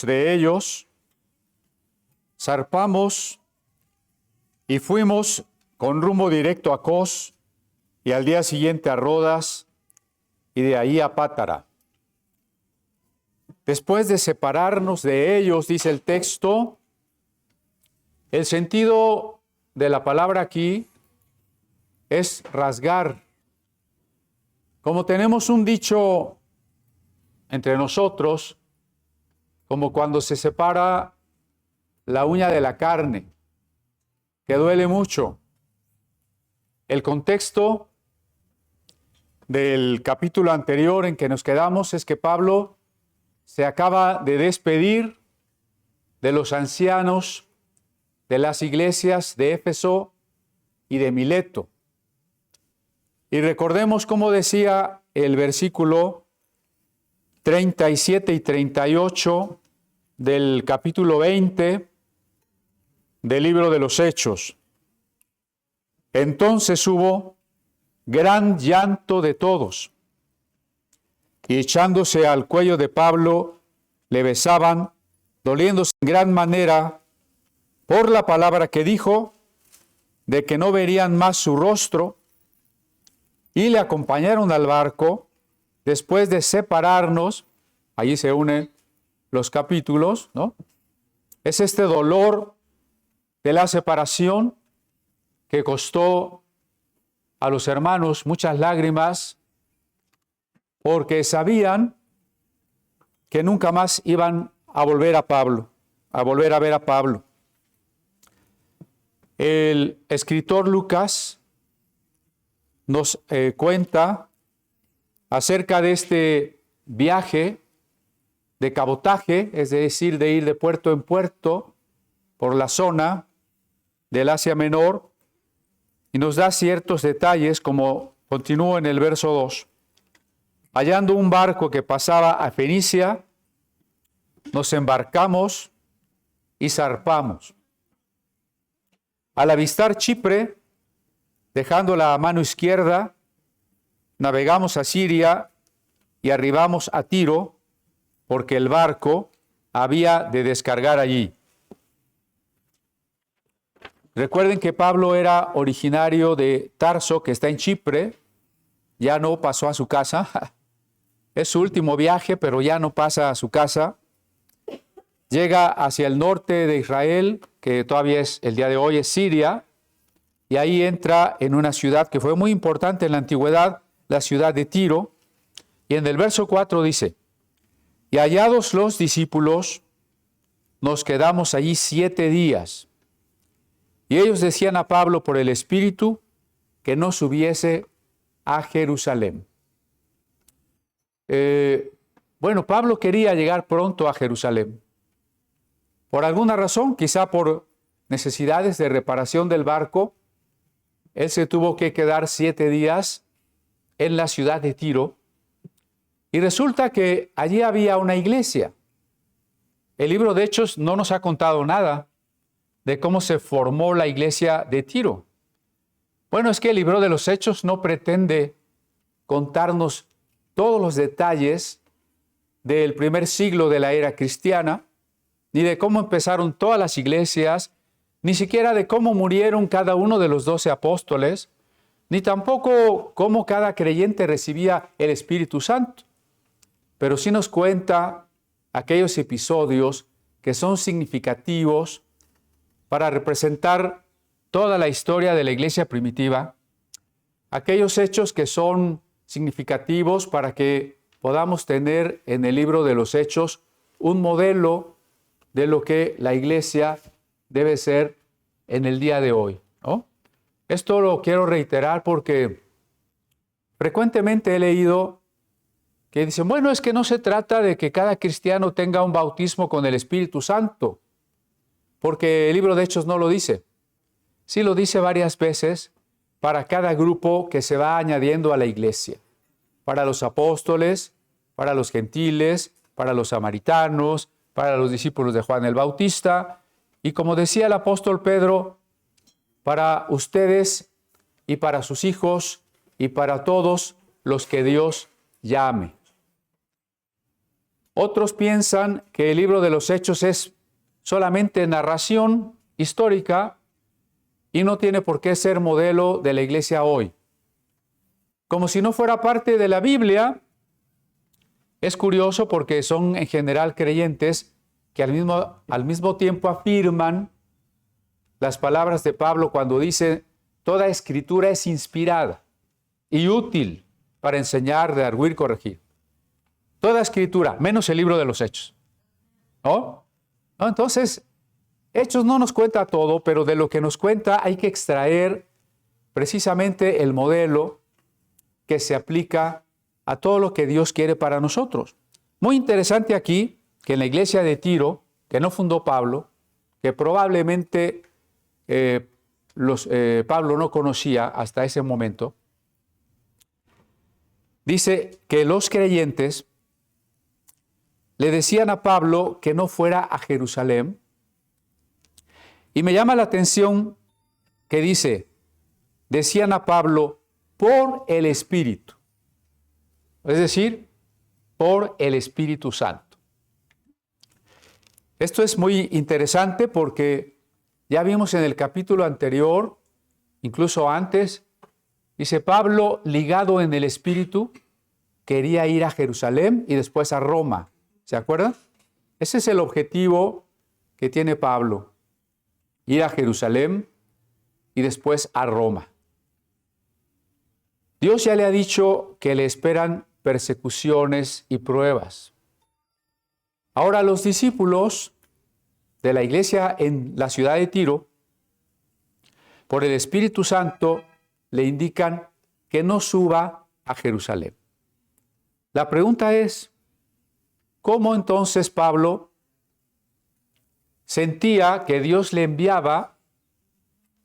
de ellos, zarpamos y fuimos con rumbo directo a Cos y al día siguiente a Rodas y de ahí a Pátara. Después de separarnos de ellos, dice el texto, el sentido de la palabra aquí es rasgar. Como tenemos un dicho entre nosotros, como cuando se separa la uña de la carne, que duele mucho. El contexto del capítulo anterior en que nos quedamos es que Pablo se acaba de despedir de los ancianos de las iglesias de Éfeso y de Mileto. Y recordemos cómo decía el versículo 37 y 38 del capítulo 20 del libro de los Hechos. Entonces hubo gran llanto de todos, y echándose al cuello de Pablo, le besaban, doliéndose en gran manera por la palabra que dijo, de que no verían más su rostro, y le acompañaron al barco. Después de separarnos, allí se unen los capítulos, ¿no? Es este dolor de la separación que costó a los hermanos muchas lágrimas, porque sabían que nunca más iban a volver a Pablo, a volver a ver a Pablo. El escritor Lucas nos cuenta acerca de este viaje de cabotaje, es decir, de ir de puerto en puerto por la zona del Asia Menor, y nos da ciertos detalles, como continúa en el verso 2. Hallando un barco que pasaba a Fenicia, nos embarcamos y zarpamos. Al avistar Chipre, dejándola a mano izquierda, navegamos a Siria y arribamos a Tiro, porque el barco había de descargar allí. Recuerden que Pablo era originario de Tarso, que está en Chipre. Ya no pasó a su casa. Es su último viaje, pero ya no pasa a su casa. Llega hacia el norte de Israel, que todavía es el día de hoy, es Siria, y ahí entra en una ciudad que fue muy importante en la antigüedad, la ciudad de Tiro. Y en el verso 4 dice, y hallados los discípulos, nos quedamos allí 7 días. Y ellos decían a Pablo por el Espíritu que no subiese a Jerusalén. Bueno, Pablo quería llegar pronto a Jerusalén. Por alguna razón, quizá por necesidades de reparación del barco, él se tuvo que quedar 7 días en la ciudad de Tiro. Y resulta que allí había una iglesia. El libro de Hechos no nos ha contado nada de cómo se formó la iglesia de Tiro. Bueno, es que el libro de los Hechos no pretende contarnos todos los detalles del primer siglo de la era cristiana, ni de cómo empezaron todas las iglesias, ni siquiera de cómo murieron cada uno de los 12 apóstoles, ni tampoco cómo cada creyente recibía el Espíritu Santo. Pero sí nos cuenta aquellos episodios que son significativos para representar toda la historia de la iglesia primitiva, aquellos hechos que son significativos para que podamos tener en el libro de los Hechos un modelo de lo que la iglesia debe ser en el día de hoy, ¿no? Esto lo quiero reiterar porque frecuentemente he leído que dicen, bueno, es que no se trata de que cada cristiano tenga un bautismo con el Espíritu Santo, porque el libro de Hechos no lo dice. Sí lo dice varias veces para cada grupo que se va añadiendo a la iglesia. Para los apóstoles, para los gentiles, para los samaritanos, para los discípulos de Juan el Bautista. Y como decía el apóstol Pedro, para ustedes y para sus hijos y para todos los que Dios llame. Otros piensan que el libro de los Hechos es solamente narración histórica y no tiene por qué ser modelo de la iglesia hoy. Como si no fuera parte de la Biblia. Es curioso porque son en general creyentes que al mismo tiempo afirman las palabras de Pablo cuando dice: toda escritura es inspirada y útil para enseñar, redarguir, corregir. Toda escritura, menos el libro de los Hechos. ¿No? Entonces, Hechos no nos cuenta todo, pero de lo que nos cuenta hay que extraer precisamente el modelo que se aplica a todo lo que Dios quiere para nosotros. Muy interesante aquí que en la iglesia de Tiro, que no fundó Pablo, que probablemente Pablo no conocía hasta ese momento, dice que los creyentes le decían a Pablo que no fuera a Jerusalén. Y me llama la atención que dice, decían a Pablo por el Espíritu. Es decir, por el Espíritu Santo. Esto es muy interesante porque ya vimos en el capítulo anterior, incluso antes, dice Pablo, ligado en el Espíritu, quería ir a Jerusalén y después a Roma. ¿Se acuerdan? Ese es el objetivo que tiene Pablo, ir a Jerusalén y después a Roma. Dios ya le ha dicho que le esperan persecuciones y pruebas. Ahora los discípulos de la iglesia en la ciudad de Tiro, por el Espíritu Santo, le indican que no suba a Jerusalén. La pregunta es, ¿cómo entonces Pablo sentía que Dios le enviaba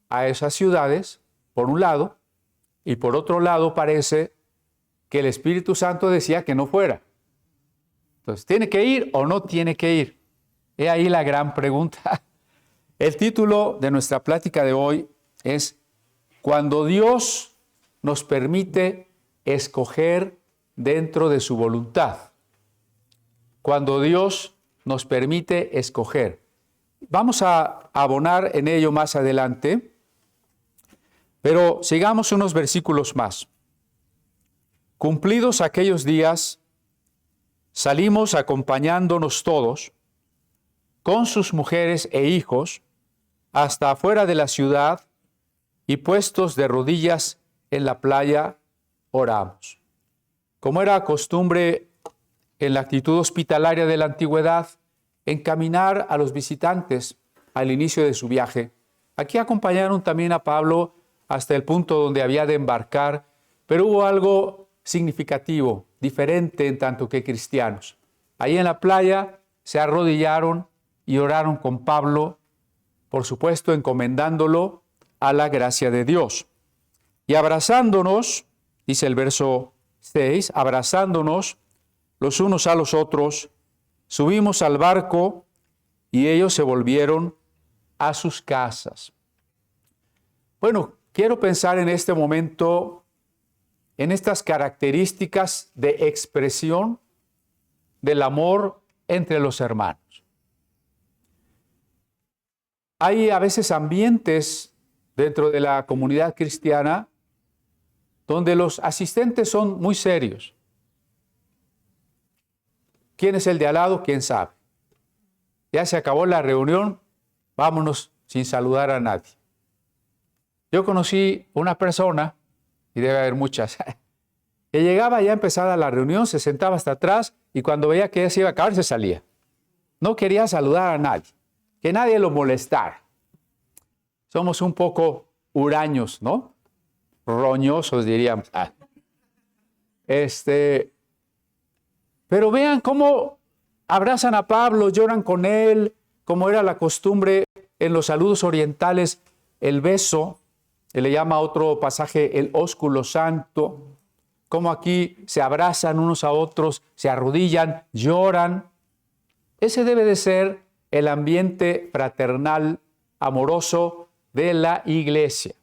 a esas ciudades, por un lado, y por otro lado parece que el Espíritu Santo decía que no fuera? Entonces, ¿tiene que ir o no tiene que ir? He ahí la gran pregunta. El título de nuestra plática de hoy es Cuando Dios nos permite escoger dentro de su voluntad. Cuando Dios nos permite escoger. Vamos a abonar en ello más adelante, pero sigamos unos versículos más. Cumplidos aquellos días, salimos acompañándonos todos, con sus mujeres e hijos, hasta afuera de la ciudad, y puestos de rodillas en la playa, oramos. Como era costumbre en la actitud hospitalaria de la antigüedad, encaminar a los visitantes al inicio de su viaje. Aquí acompañaron también a Pablo hasta el punto donde había de embarcar, pero hubo algo significativo, diferente en tanto que cristianos. Ahí en la playa se arrodillaron y oraron con Pablo, por supuesto encomendándolo a la gracia de Dios. Y abrazándonos, dice el verso 6, abrazándonos los unos a los otros, subimos al barco y ellos se volvieron a sus casas. Bueno, quiero pensar en este momento en estas características de expresión del amor entre los hermanos. Hay a veces ambientes dentro de la comunidad cristiana donde los asistentes son muy serios. ¿Quién es el de al lado? ¿Quién sabe? Ya se acabó la reunión, vámonos sin saludar a nadie. Yo conocí una persona, y debe haber muchas, que llegaba ya empezada la reunión, se sentaba hasta atrás y cuando veía que ya se iba a acabar, se salía. No quería saludar a nadie, que nadie lo molestara. Somos un poco huraños, ¿no? Roñosos, diríamos. Pero vean cómo abrazan a Pablo, lloran con él, como era la costumbre en los saludos orientales, el beso, se le llama a otro pasaje el ósculo santo, como aquí se abrazan unos a otros, se arrodillan, lloran. Ese debe de ser el ambiente fraternal, amoroso de la iglesia.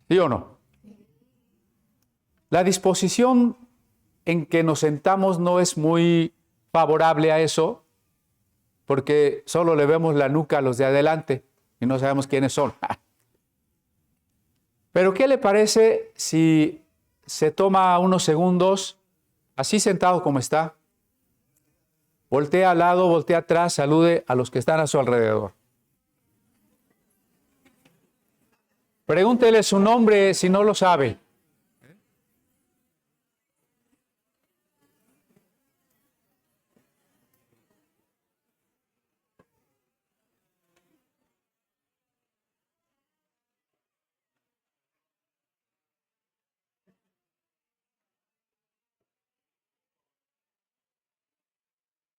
¿Sí o no? La disposición en que nos sentamos no es muy favorable a eso, porque solo le vemos la nuca a los de adelante y no sabemos quiénes son. Pero ¿qué le parece si se toma unos segundos, así sentado como está, voltea al lado, voltea atrás, salude a los que están a su alrededor? Pregúntele su nombre si no lo sabe.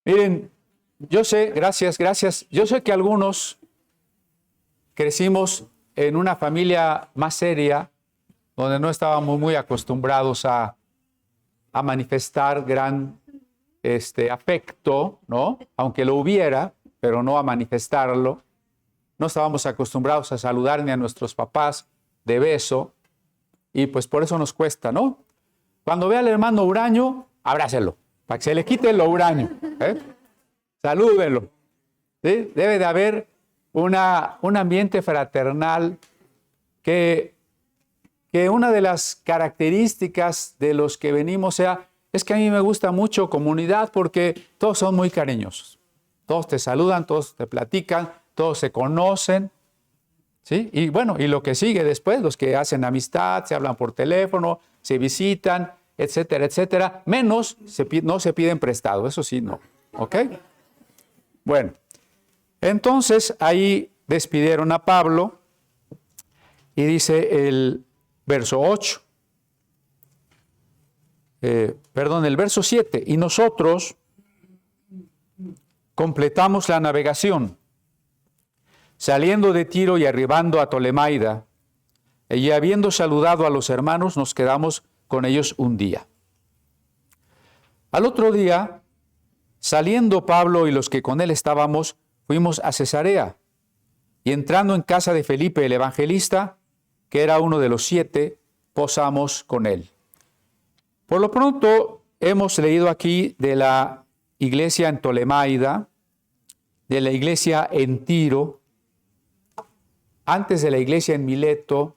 Miren, yo sé, gracias. Yo sé que algunos crecimos en una familia más seria, donde no estábamos muy acostumbrados a manifestar gran afecto, ¿no? Aunque lo hubiera, pero no a manifestarlo. No estábamos acostumbrados a saludar ni a nuestros papás de beso, y pues por eso nos cuesta, ¿no? Cuando ve al hermano huraño, abrácelo, para que se le quite lo huraño, ¿eh? Salúdenlo, ¿sí? Debe de haber un ambiente fraternal que una de las características de los que venimos es que a mí me gusta mucho comunidad porque todos son muy cariñosos. Todos te saludan, todos te platican, todos se conocen, ¿sí? Y bueno, y lo que sigue después, los que hacen amistad, se hablan por teléfono, se visitan, etcétera, etcétera. Menos no se piden prestado, eso sí, no. ¿Ok? Bueno, entonces ahí despidieron a Pablo y dice el verso 8, el verso 7, y nosotros completamos la navegación, saliendo de Tiro y arribando a Tolemaida, y habiendo saludado a los hermanos, nos quedamos con ellos un día. Al otro día, saliendo Pablo y los que con él estábamos, fuimos a Cesarea, y entrando en casa de Felipe el evangelista, que era uno de los 7, posamos con él. Por lo pronto, hemos leído aquí de la iglesia en Tolemaida, de la iglesia en Tiro, antes de la iglesia en Mileto.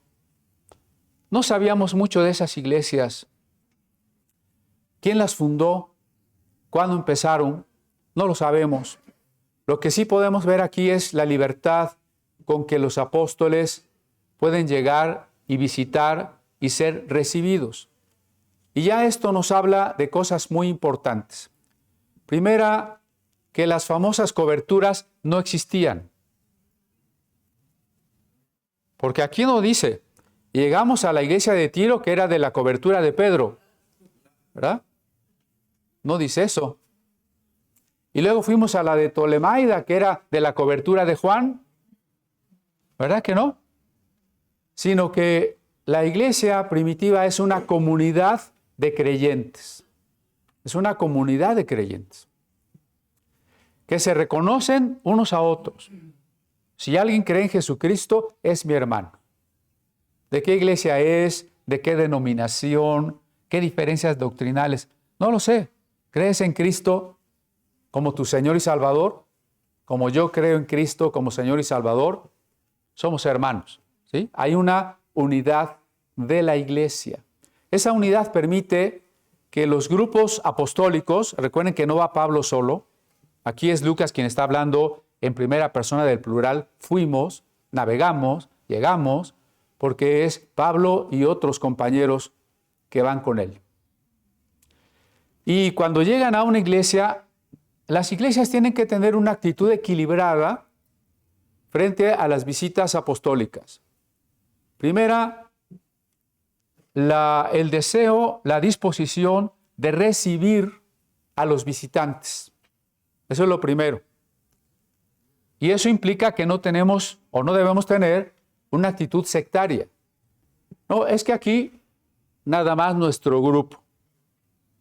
No sabíamos mucho de esas iglesias. ¿Quién las fundó? ¿Cuándo empezaron? No lo sabemos. Lo que sí podemos ver aquí es la libertad con que los apóstoles pueden llegar y visitar y ser recibidos. Y ya esto nos habla de cosas muy importantes. Primera, que las famosas coberturas no existían. Porque aquí no dice, llegamos a la iglesia de Tiro, que era de la cobertura de Pedro, ¿verdad? No dice eso. Y luego fuimos a la de Tolemaida, que era de la cobertura de Juan, ¿verdad que no? Sino que la iglesia primitiva es una comunidad de creyentes. Es una comunidad de creyentes que se reconocen unos a otros. Si alguien cree en Jesucristo, es mi hermano. ¿De qué iglesia es? ¿De qué denominación? ¿Qué diferencias doctrinales? No lo sé. ¿Crees en Cristo como tu Señor y Salvador? Como yo creo en Cristo como Señor y Salvador, somos hermanos, ¿sí? Hay una unidad de la iglesia. Esa unidad permite que los grupos apostólicos, recuerden que no va Pablo solo, aquí es Lucas quien está hablando en primera persona del plural, fuimos, navegamos, llegamos, porque es Pablo y otros compañeros que van con él. Y cuando llegan a una iglesia, las iglesias tienen que tener una actitud equilibrada frente a las visitas apostólicas. Primera, el deseo, la disposición de recibir a los visitantes. Eso es lo primero. Y eso implica que no tenemos o no debemos tener una actitud sectaria. No, es que aquí nada más nuestro grupo.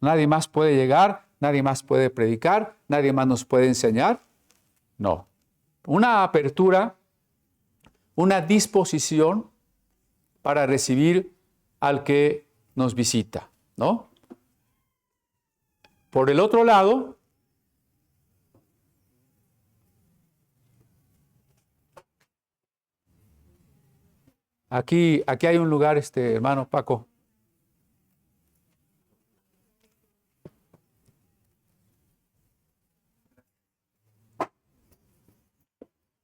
Nadie más puede llegar, nadie más puede predicar, nadie más nos puede enseñar. No. Una apertura, una disposición para recibir al que nos visita, ¿no? Por el otro lado, aquí hay un lugar, hermano Paco.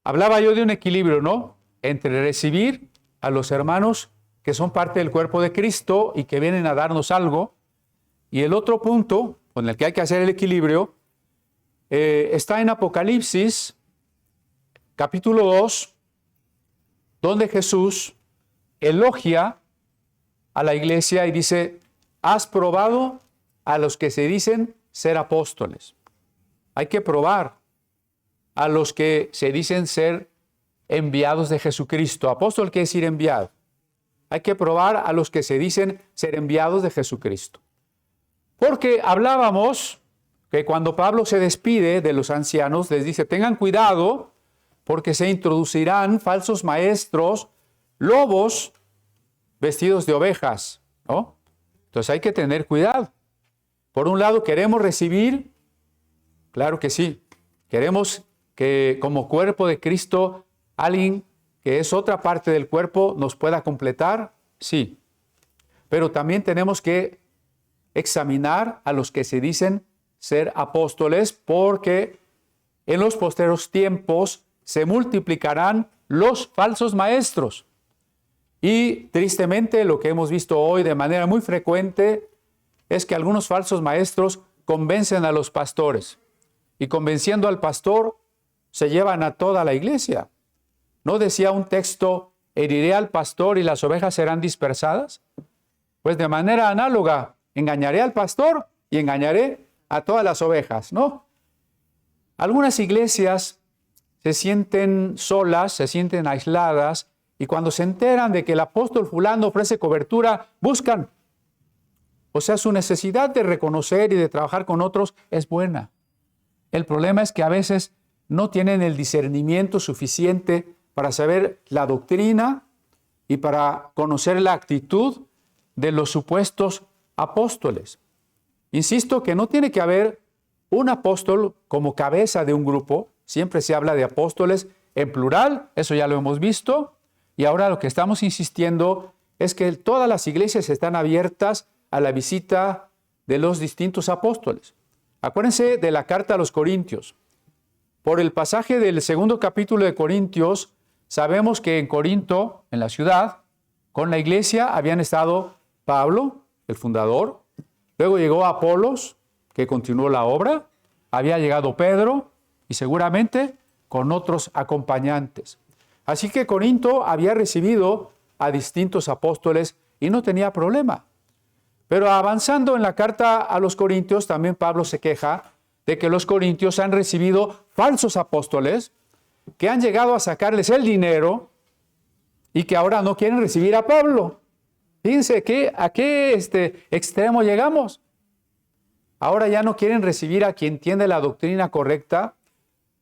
Hablaba yo de un equilibrio, ¿no? Entre recibir a los hermanos que son parte del cuerpo de Cristo y que vienen a darnos algo. Y el otro punto con el que hay que hacer el equilibrio está en Apocalipsis, capítulo 2, donde Jesús elogia a la iglesia y dice, has probado a los que se dicen ser apóstoles. Hay que probar a los que se dicen ser enviados de Jesucristo. Apóstol quiere decir enviado. Hay que probar a los que se dicen ser enviados de Jesucristo. Porque hablábamos que cuando Pablo se despide de los ancianos, les dice, tengan cuidado porque se introducirán falsos maestros, lobos vestidos de ovejas, ¿no? Entonces hay que tener cuidado. Por un lado, ¿queremos recibir? Claro que sí. Queremos que como cuerpo de Cristo, alguien que es otra parte del cuerpo nos pueda completar, sí. Pero también tenemos que examinar a los que se dicen ser apóstoles, porque en los posteros tiempos se multiplicarán los falsos maestros. Y tristemente lo que hemos visto hoy de manera muy frecuente es que algunos falsos maestros convencen a los pastores y convenciendo al pastor se llevan a toda la iglesia. ¿No decía un texto, heriré al pastor y las ovejas serán dispersadas? Pues de manera análoga, engañaré al pastor y engañaré a todas las ovejas, ¿no? Algunas iglesias se sienten solas, se sienten aisladas, y cuando se enteran de que el apóstol fulano ofrece cobertura, buscan. O sea, su necesidad de reconocer y de trabajar con otros es buena. El problema es que a veces no tienen el discernimiento suficiente para saber la doctrina y para conocer la actitud de los supuestos apóstoles. Insisto que no tiene que haber un apóstol como cabeza de un grupo. Siempre se habla de apóstoles en plural, eso ya lo hemos visto. Y ahora lo que estamos insistiendo es que todas las iglesias están abiertas a la visita de los distintos apóstoles. Acuérdense de la carta a los Corintios. Por el pasaje del segundo capítulo de Corintios, sabemos que en Corinto, en la ciudad, con la iglesia habían estado Pablo, el fundador, luego llegó Apolos, que continuó la obra, había llegado Pedro y seguramente con otros acompañantes. Así que Corinto había recibido a distintos apóstoles y no tenía problema. Pero avanzando en la carta a los Corintios, también Pablo se queja de que los corintios han recibido falsos apóstoles que han llegado a sacarles el dinero y que ahora no quieren recibir a Pablo. Fíjense a qué extremo llegamos. Ahora ya no quieren recibir a quien tiene la doctrina correcta,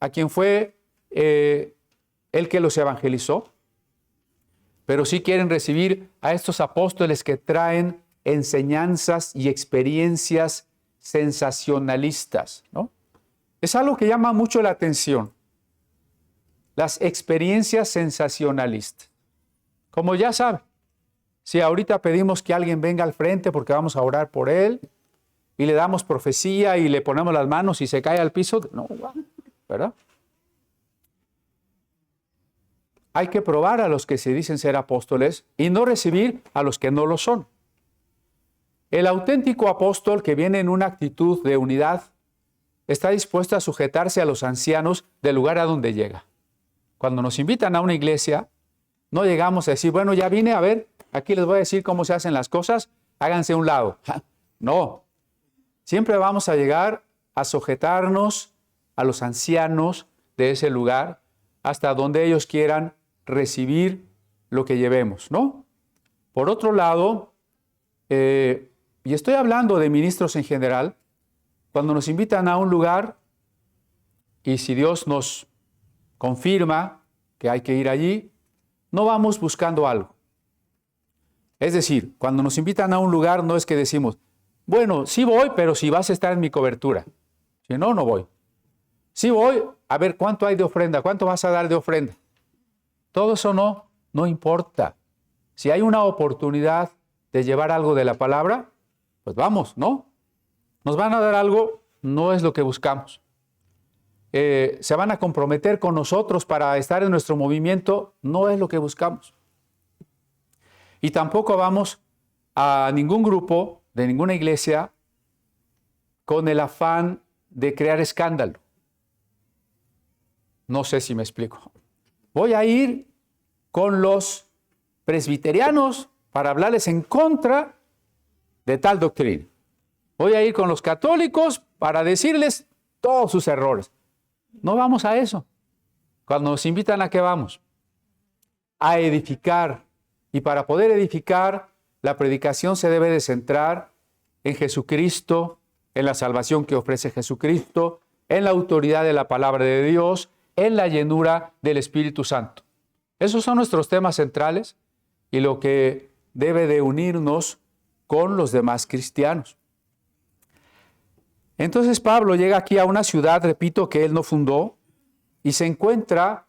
a quien fue el que los evangelizó, pero sí quieren recibir a estos apóstoles que traen enseñanzas y experiencias sensacionalistas, ¿no? Es algo que llama mucho la atención. Las experiencias sensacionalistas. Como ya saben, si ahorita pedimos que alguien venga al frente porque vamos a orar por él y le damos profecía y le ponemos las manos y se cae al piso, no, ¿verdad? Hay que probar a los que se dicen ser apóstoles y no recibir a los que no lo son. El auténtico apóstol que viene en una actitud de unidad está dispuesto a sujetarse a los ancianos del lugar a donde llega. Cuando nos invitan a una iglesia, no llegamos a decir, bueno, ya vine, a ver, aquí les voy a decir cómo se hacen las cosas, háganse a un lado. No, siempre vamos a llegar a sujetarnos a los ancianos de ese lugar hasta donde ellos quieran recibir lo que llevemos, ¿no? Por otro lado, y estoy hablando de ministros en general, cuando nos invitan a un lugar y si Dios nos confirma que hay que ir allí, no vamos buscando algo. Es decir, cuando nos invitan a un lugar no es que decimos, Bueno, sí voy, pero si vas a estar en mi cobertura. Si no, no voy. Sí voy, a ver cuánto hay de ofrenda, cuánto vas a dar de ofrenda. Todo eso no importa. Si hay una oportunidad de llevar algo de la palabra, pues vamos, ¿no? Nos van a dar algo, no es lo que buscamos. Se van a comprometer con nosotros para estar en nuestro movimiento, no es lo que buscamos. Y tampoco vamos a ningún grupo, de ninguna iglesia, con el afán de crear escándalo. No sé si me explico. Voy a ir con los presbiterianos para hablarles en contra de tal doctrina. Voy a ir con los católicos para decirles todos sus errores. No vamos a eso. Cuando nos invitan, ¿a qué vamos? A edificar. Y para poder edificar, la predicación se debe de centrar en Jesucristo, en la salvación que ofrece Jesucristo, en la autoridad de la palabra de Dios, en la llenura del Espíritu Santo. Esos son nuestros temas centrales y lo que debe de unirnos con los demás cristianos. Entonces Pablo llega aquí a una ciudad, repito, que él no fundó, y se encuentra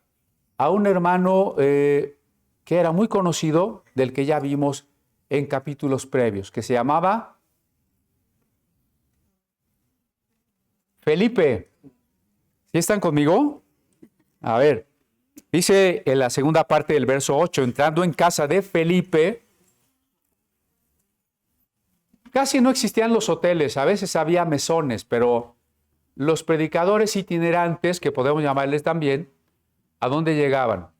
a un hermano que era muy conocido, del que ya vimos en capítulos previos, que se llamaba Felipe. ¿Sí están conmigo? A ver, dice en la segunda parte del verso 8, entrando en casa de Felipe. Casi no existían los hoteles, a veces había mesones, pero los predicadores itinerantes, que podemos llamarles también, ¿a dónde llegaban?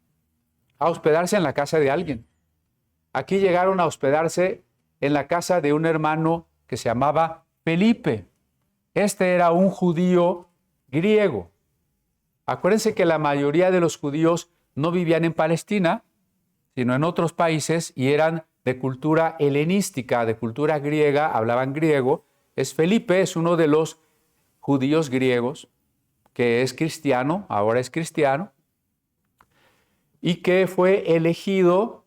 A hospedarse en la casa de alguien. Aquí llegaron a hospedarse en la casa de un hermano que se llamaba Felipe. Este era un judío griego. Acuérdense que la mayoría de los judíos no vivían en Palestina, sino en otros países y eran de cultura helenística, de cultura griega, hablaban griego. Felipe es uno de los judíos griegos que es cristiano, ahora es cristiano, y que fue elegido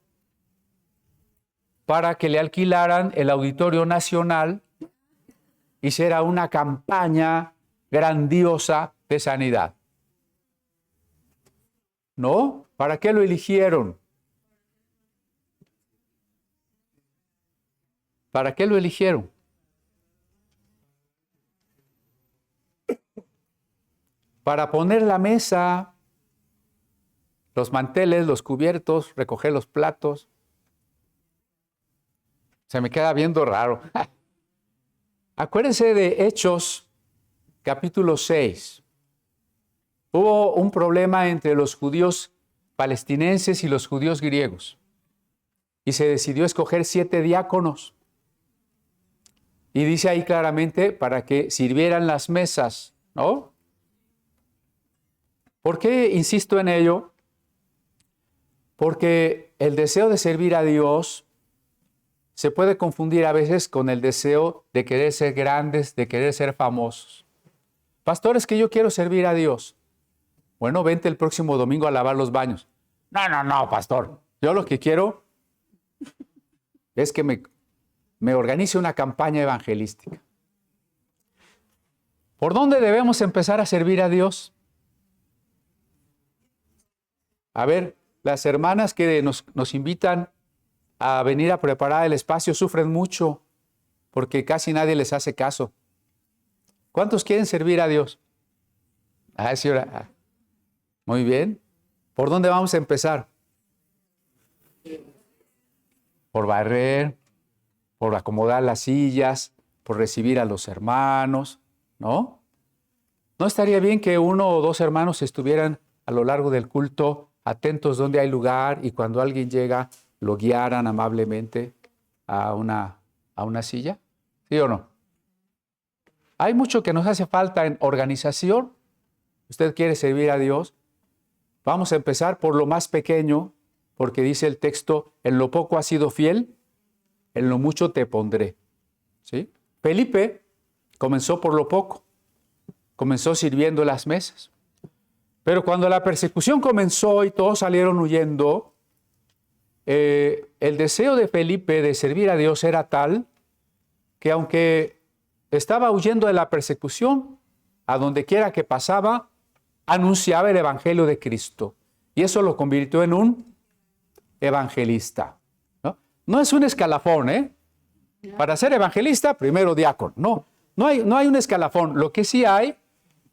para que le alquilaran el Auditorio Nacional, hiciera una campaña grandiosa de sanidad. ¿No? ¿Para qué lo eligieron? ¿Para qué lo eligieron? Para poner la mesa, los manteles, los cubiertos, recoger los platos. Se me queda viendo raro. Acuérdense de Hechos, capítulo 6. Hubo un problema entre los judíos palestinenses y los judíos griegos. Y se decidió escoger 7 diáconos. Y dice ahí claramente para que sirvieran las mesas, ¿no? ¿Por qué insisto en ello? Porque el deseo de servir a Dios se puede confundir a veces con el deseo de querer ser grandes, de querer ser famosos. Pastor, es que yo quiero servir a Dios. Bueno, vente el próximo domingo a lavar los baños. No, pastor. Yo lo que quiero es que me organice una campaña evangelística. ¿Por dónde debemos empezar a servir a Dios? A ver, las hermanas que nos invitan a venir a preparar el espacio sufren mucho porque casi nadie les hace caso. ¿Cuántos quieren servir a Dios? Señora. Muy bien. ¿Por dónde vamos a empezar? Por barrer, por acomodar las sillas, por recibir a los hermanos, ¿no? ¿No estaría bien que 1 o 2 hermanos estuvieran a lo largo del culto atentos donde hay lugar y cuando alguien llega lo guiaran amablemente a una silla? ¿Sí o no? Hay mucho que nos hace falta en organización. Usted quiere servir a Dios. Vamos a empezar por lo más pequeño, porque dice el texto, en lo poco has sido fiel, en lo mucho te pondré. ¿Sí? Felipe comenzó por lo poco, comenzó sirviendo las mesas. Pero cuando la persecución comenzó y todos salieron huyendo, el deseo de Felipe de servir a Dios era tal que aunque estaba huyendo de la persecución, a donde quiera que pasaba, anunciaba el evangelio de Cristo. Y eso lo convirtió en un evangelista. No es un escalafón, ¿eh? Para ser evangelista, primero diácono. No hay un escalafón. Lo que sí hay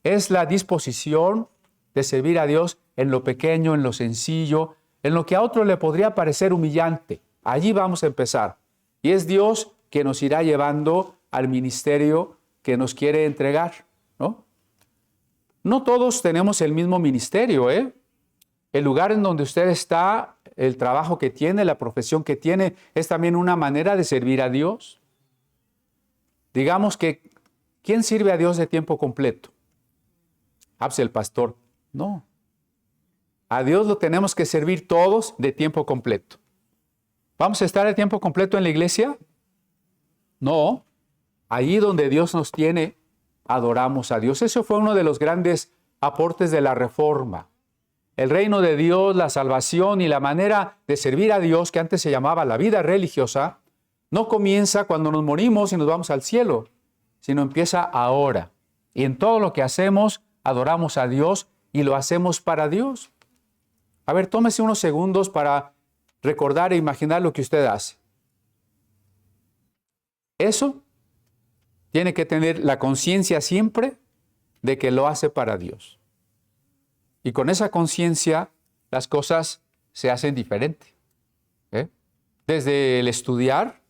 es la disposición de servir a Dios en lo pequeño, en lo sencillo, en lo que a otro le podría parecer humillante. Allí vamos a empezar. Y es Dios que nos irá llevando al ministerio que nos quiere entregar, ¿no? No todos tenemos el mismo ministerio, ¿eh? El lugar en donde usted está, el trabajo que tiene, la profesión que tiene, es también una manera de servir a Dios. Digamos que, ¿quién sirve a Dios de tiempo completo? Pues el pastor. No. A Dios lo tenemos que servir todos de tiempo completo. ¿Vamos a estar de tiempo completo en la iglesia? No. Allí donde Dios nos tiene, adoramos a Dios. Eso fue uno de los grandes aportes de la Reforma. El reino de Dios, la salvación y la manera de servir a Dios, que antes se llamaba la vida religiosa, no comienza cuando nos morimos y nos vamos al cielo, sino empieza ahora. Y en todo lo que hacemos, adoramos a Dios y lo hacemos para Dios. A ver, tómese unos segundos para recordar e imaginar lo que usted hace. Eso tiene que tener la conciencia siempre de que lo hace para Dios. Y con esa conciencia las cosas se hacen diferente. Desde el estudiar,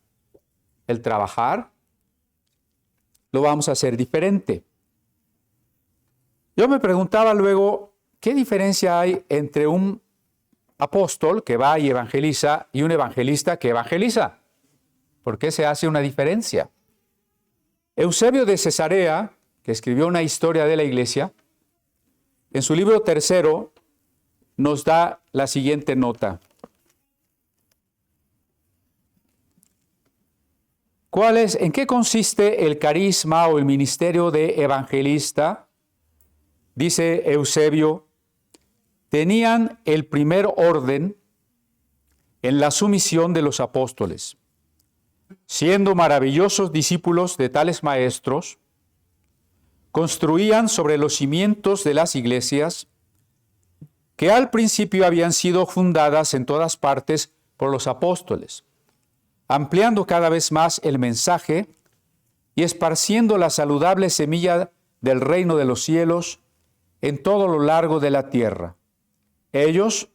el trabajar, lo vamos a hacer diferente. Yo me preguntaba luego, ¿qué diferencia hay entre un apóstol que va y evangeliza y un evangelista que evangeliza? ¿Por qué se hace una diferencia? Eusebio de Cesarea, que escribió una historia de la iglesia, en su libro 3 nos da la siguiente nota. ¿En qué consiste el carisma o el ministerio de evangelista? Dice Eusebio, tenían el primer orden en la sumisión de los apóstoles, siendo maravillosos discípulos de tales maestros, construían sobre los cimientos de las iglesias que al principio habían sido fundadas en todas partes por los apóstoles, ampliando cada vez más el mensaje y esparciendo la saludable semilla del reino de los cielos en todo lo largo de la tierra. Ellos,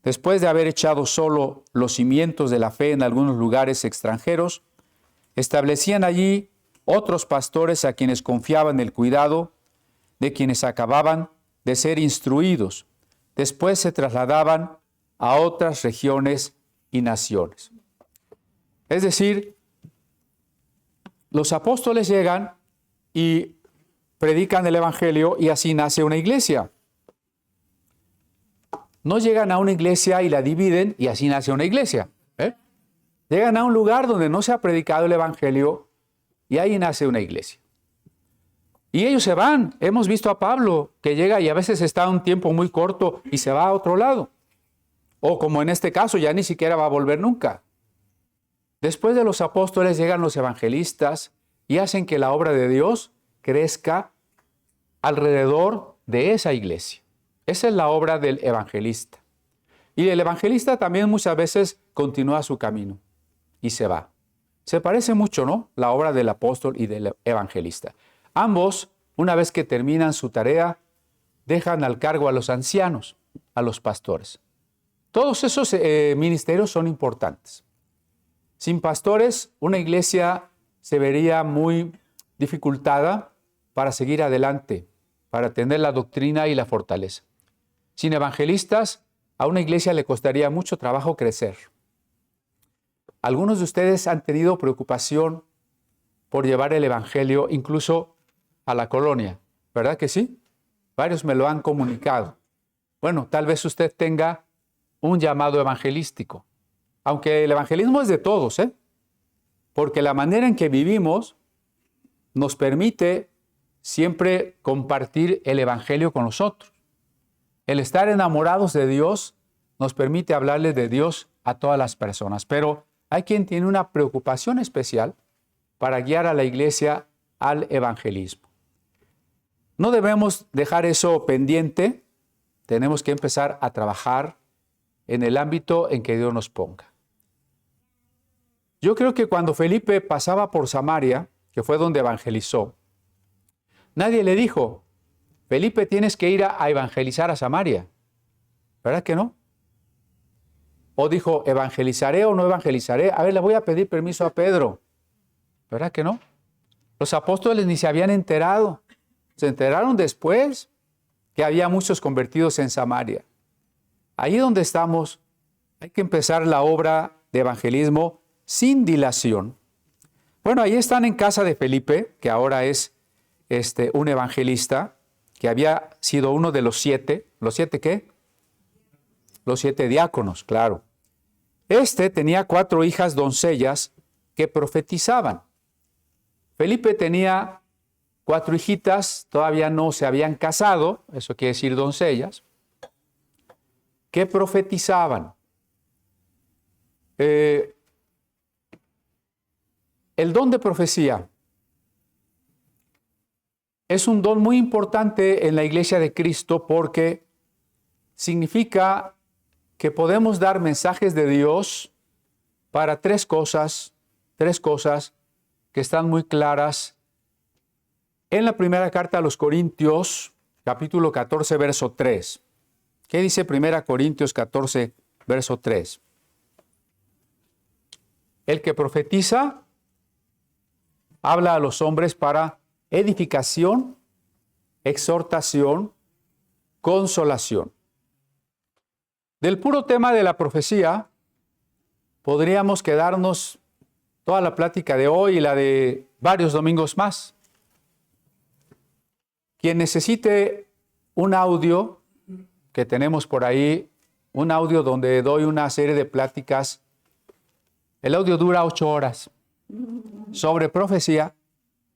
después de haber echado solo los cimientos de la fe en algunos lugares extranjeros, establecían allí otros pastores a quienes confiaban el cuidado de quienes acababan de ser instruidos. Después se trasladaban a otras regiones y naciones. Es decir, los apóstoles llegan y predican el evangelio y así nace una iglesia. No llegan a una iglesia y la dividen y así nace una iglesia. Llegan a un lugar donde no se ha predicado el evangelio y ahí nace una iglesia. Y ellos se van. Hemos visto a Pablo que llega y a veces está un tiempo muy corto y se va a otro lado. O como en este caso, ya ni siquiera va a volver nunca. Después de los apóstoles llegan los evangelistas y hacen que la obra de Dios crezca alrededor de esa iglesia. Esa es la obra del evangelista. Y el evangelista también muchas veces continúa su camino y se va. Se parece mucho, ¿no? La obra del apóstol y del evangelista. Ambos, una vez que terminan su tarea, dejan al cargo a los ancianos, a los pastores. Todos esos ministerios son importantes. Sin pastores, una iglesia se vería muy dificultada para seguir adelante, para tener la doctrina y la fortaleza. Sin evangelistas, a una iglesia le costaría mucho trabajo crecer. Algunos de ustedes han tenido preocupación por llevar el evangelio incluso a la colonia, ¿verdad que sí? Varios me lo han comunicado. Bueno, tal vez usted tenga un llamado evangelístico, aunque el evangelismo es de todos, porque la manera en que vivimos nos permite siempre compartir el evangelio con los otros. El estar enamorados de Dios nos permite hablarle de Dios a todas las personas, pero hay quien tiene una preocupación especial para guiar a la iglesia al evangelismo. No debemos dejar eso pendiente, tenemos que empezar a trabajar en el ámbito en que Dios nos ponga. Yo creo que cuando Felipe pasaba por Samaria, que fue donde evangelizó, nadie le dijo, Felipe, tienes que ir a evangelizar a Samaria. ¿Verdad que no? O dijo, ¿evangelizaré o no evangelizaré? A ver, le voy a pedir permiso a Pedro. ¿Verdad que no? Los apóstoles ni se habían enterado. Se enteraron después que había muchos convertidos en Samaria. Ahí donde estamos, hay que empezar la obra de evangelismo sin dilación. Bueno, ahí están en casa de Felipe, que ahora es un evangelista, que había sido uno de los 7. ¿Los 7 qué? Los 7 diáconos, claro. Tenía 4 hijas doncellas que profetizaban. Felipe tenía 4 hijitas, todavía no se habían casado, eso quiere decir doncellas, que profetizaban. El don de profecía es un don muy importante en la Iglesia de Cristo porque significa que podemos dar mensajes de Dios para tres cosas que están muy claras en la primera carta a los Corintios, capítulo 14, verso 3. ¿Qué dice 1 Corintios 14, verso 3? El que profetiza habla a los hombres para edificación, exhortación, consolación. Del puro tema de la profecía, podríamos quedarnos toda la plática de hoy y la de varios domingos más. Quien necesite un audio que tenemos por ahí, un audio donde doy una serie de pláticas, el audio dura 8 horas, sobre profecía,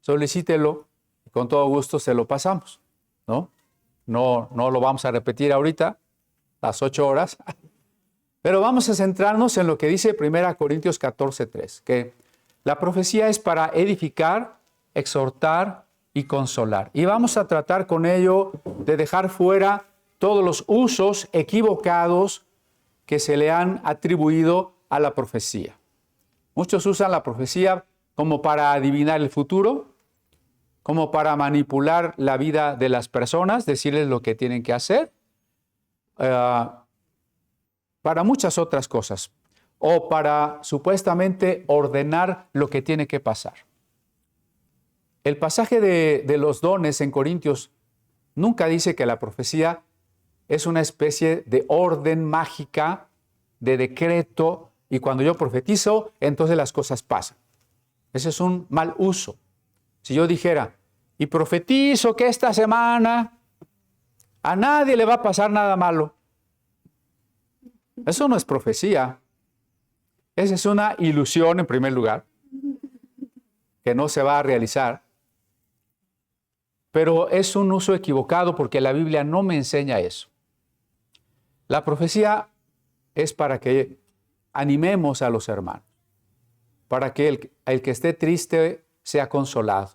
solicítelo y con todo gusto se lo pasamos, ¿no? No lo vamos a repetir ahorita, las 8 horas, pero vamos a centrarnos en lo que dice 1 Corintios 14:3, que la profecía es para edificar, exhortar y consolar. Y vamos a tratar con ello de dejar fuera todos los usos equivocados que se le han atribuido a la profecía. Muchos usan la profecía como para adivinar el futuro, como para manipular la vida de las personas, decirles lo que tienen que hacer, para muchas otras cosas, o para supuestamente ordenar lo que tiene que pasar. El pasaje de los dones en Corintios nunca dice que la profecía es una especie de orden mágica, de decreto, y cuando yo profetizo, entonces las cosas pasan. Ese es un mal uso. Si yo dijera, y profetizo que esta semana a nadie le va a pasar nada malo, eso no es profecía. Esa es una ilusión en primer lugar, que no se va a realizar. Pero es un uso equivocado porque la Biblia no me enseña eso. La profecía es para que animemos a los hermanos, para que el que esté triste sea consolado,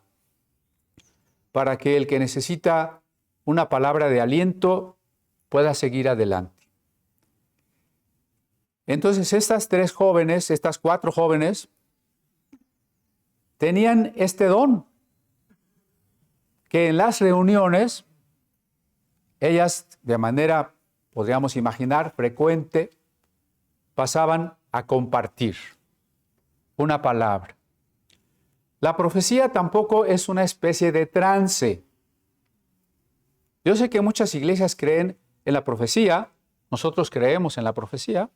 para que el que necesita una palabra de aliento pueda seguir adelante. Entonces estas 4 jóvenes, tenían este don, que en las reuniones, ellas de manera, podríamos imaginar, frecuente, pasaban a compartir una palabra. La profecía tampoco es una especie de trance. Yo sé que muchas iglesias creen en la profecía, nosotros creemos en la profecía,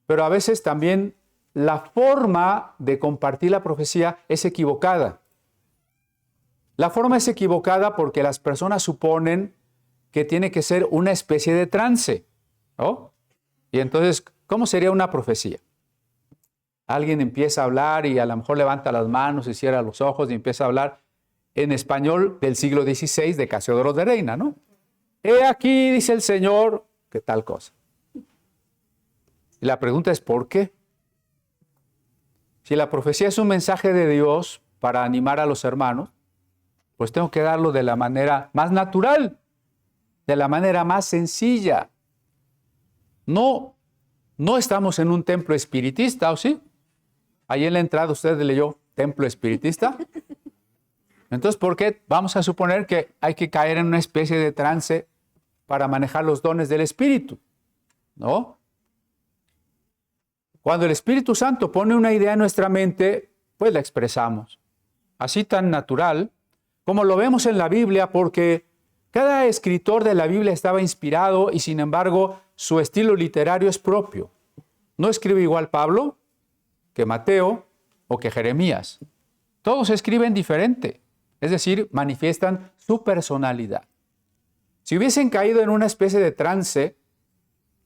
pero a veces también la forma de compartir la profecía es equivocada. La forma es equivocada porque las personas suponen que tiene que ser una especie de trance, ¿no? Y entonces, ¿cómo sería una profecía? Alguien empieza a hablar y a lo mejor levanta las manos y cierra los ojos y empieza a hablar en español del siglo XVI de Casiodoro de Reina, ¿no? He aquí, dice el Señor, que tal cosa. Y la pregunta es, ¿por qué? Si la profecía es un mensaje de Dios para animar a los hermanos, pues tengo que darlo de la manera más natural, de la manera más sencilla. No estamos en un templo espiritista, ¿o sí? Ahí en la entrada usted leyó templo espiritista. Entonces, ¿por qué vamos a suponer que hay que caer en una especie de trance para manejar los dones del Espíritu? ¿No? Cuando el Espíritu Santo pone una idea en nuestra mente, pues la expresamos. Así tan natural, como lo vemos en la Biblia, porque cada escritor de la Biblia estaba inspirado y sin embargo su estilo literario es propio. No escribe igual Pablo que Mateo o que Jeremías. Todos escriben diferente, es decir, manifiestan su personalidad. Si hubiesen caído en una especie de trance,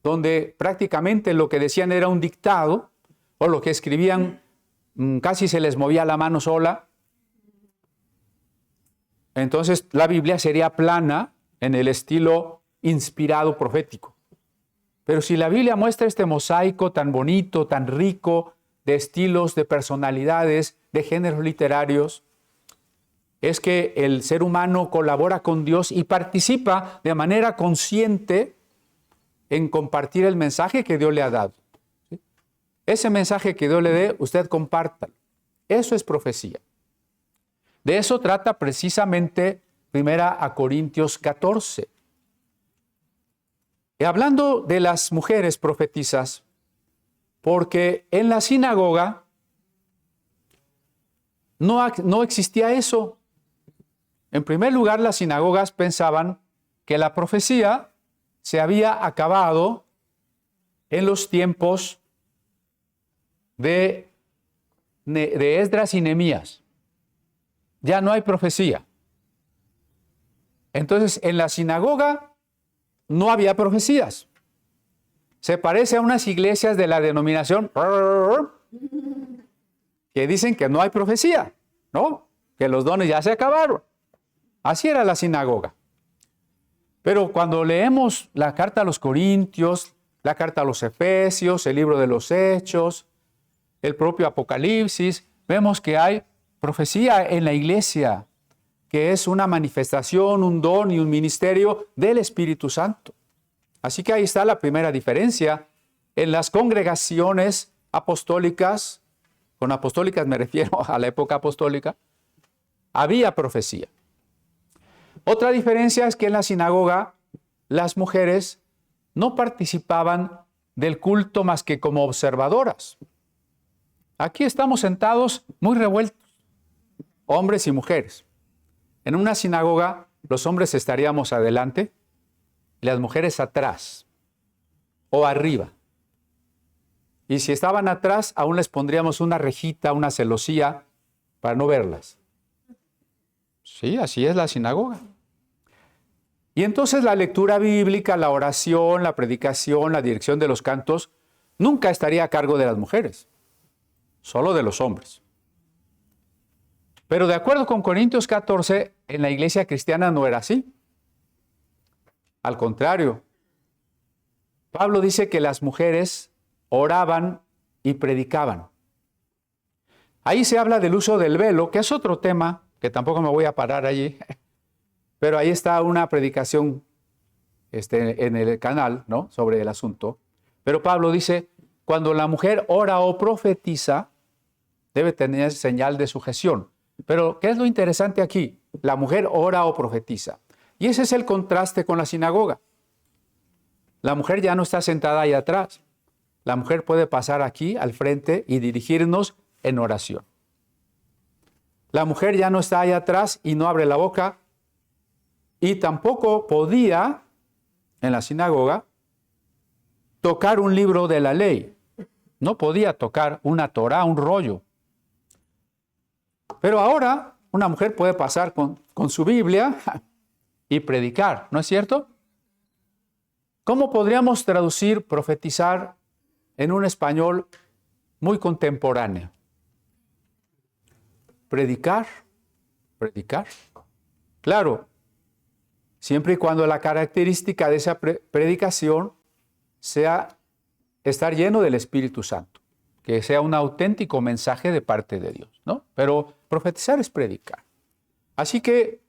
donde prácticamente lo que decían era un dictado, o lo que escribían casi se les movía la mano sola, entonces la Biblia sería plana en el estilo inspirado profético. Pero si la Biblia muestra este mosaico tan bonito, tan rico, de estilos, de personalidades, de géneros literarios, es que el ser humano colabora con Dios y participa de manera consciente en compartir el mensaje que Dios le ha dado. ¿Sí? Ese mensaje que Dios le dé, usted compártalo. Eso es profecía. De eso trata precisamente 1 Corintios 14. Y hablando de las mujeres profetizas, porque en la sinagoga no existía eso. En primer lugar, las sinagogas pensaban que la profecía se había acabado en los tiempos de Esdras y Nehemías. Ya no hay profecía. Entonces, en la sinagoga no había profecías. Se parece a unas iglesias de la denominación que dicen que no hay profecía, ¿no? Que los dones ya se acabaron. Así era la sinagoga. Pero cuando leemos la carta a los Corintios, la carta a los Efesios, el libro de los Hechos, el propio Apocalipsis, vemos que hay profecía en la iglesia, que es una manifestación, un don y un ministerio del Espíritu Santo. Así que ahí está la primera diferencia. En las congregaciones apostólicas, con apostólicas me refiero a la época apostólica, había profecía. Otra diferencia es que en la sinagoga las mujeres no participaban del culto más que como observadoras. Aquí estamos sentados muy revueltos, hombres y mujeres. En una sinagoga los hombres estaríamos adelante y las mujeres atrás o arriba. Y si estaban atrás, aún les pondríamos una rejita, una celosía para no verlas. Sí, así es la sinagoga. Y entonces la lectura bíblica, la oración, la predicación, la dirección de los cantos, nunca estaría a cargo de las mujeres, solo de los hombres. Pero de acuerdo con Corintios 14, en la iglesia cristiana no era así. Al contrario, Pablo dice que las mujeres oraban y predicaban. Ahí se habla del uso del velo, que es otro tema, que tampoco me voy a parar allí, pero ahí está una predicación en el canal, ¿no?, sobre el asunto. Pero Pablo dice, cuando la mujer ora o profetiza, debe tener señal de sujeción. Pero, ¿qué es lo interesante aquí? La mujer ora o profetiza. Y ese es el contraste con la sinagoga. La mujer ya no está sentada ahí atrás. La mujer puede pasar aquí al frente y dirigirnos en oración. La mujer ya no está ahí atrás y no abre la boca. Y tampoco podía, en la sinagoga, tocar un libro de la ley. No podía tocar una Torá, un rollo. Pero ahora una mujer puede pasar con su Biblia y predicar, ¿no es cierto? ¿Cómo podríamos traducir profetizar en un español muy contemporáneo? Predicar. Claro, siempre y cuando la característica de esa predicación sea estar lleno del Espíritu Santo, que sea un auténtico mensaje de parte de Dios, ¿no? Pero profetizar es predicar. Así que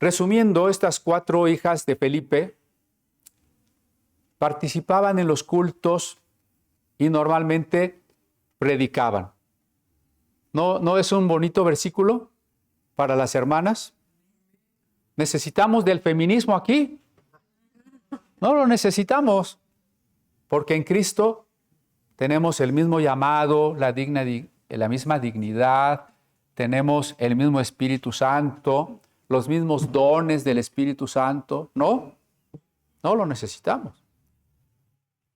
Resumiendo, estas 4 hijas de Felipe participaban en los cultos y normalmente predicaban. ¿No es un bonito versículo para las hermanas? ¿Necesitamos del feminismo aquí? No lo necesitamos, porque en Cristo tenemos el mismo llamado, la misma dignidad, tenemos el mismo Espíritu Santo, los mismos dones del Espíritu Santo. No lo necesitamos.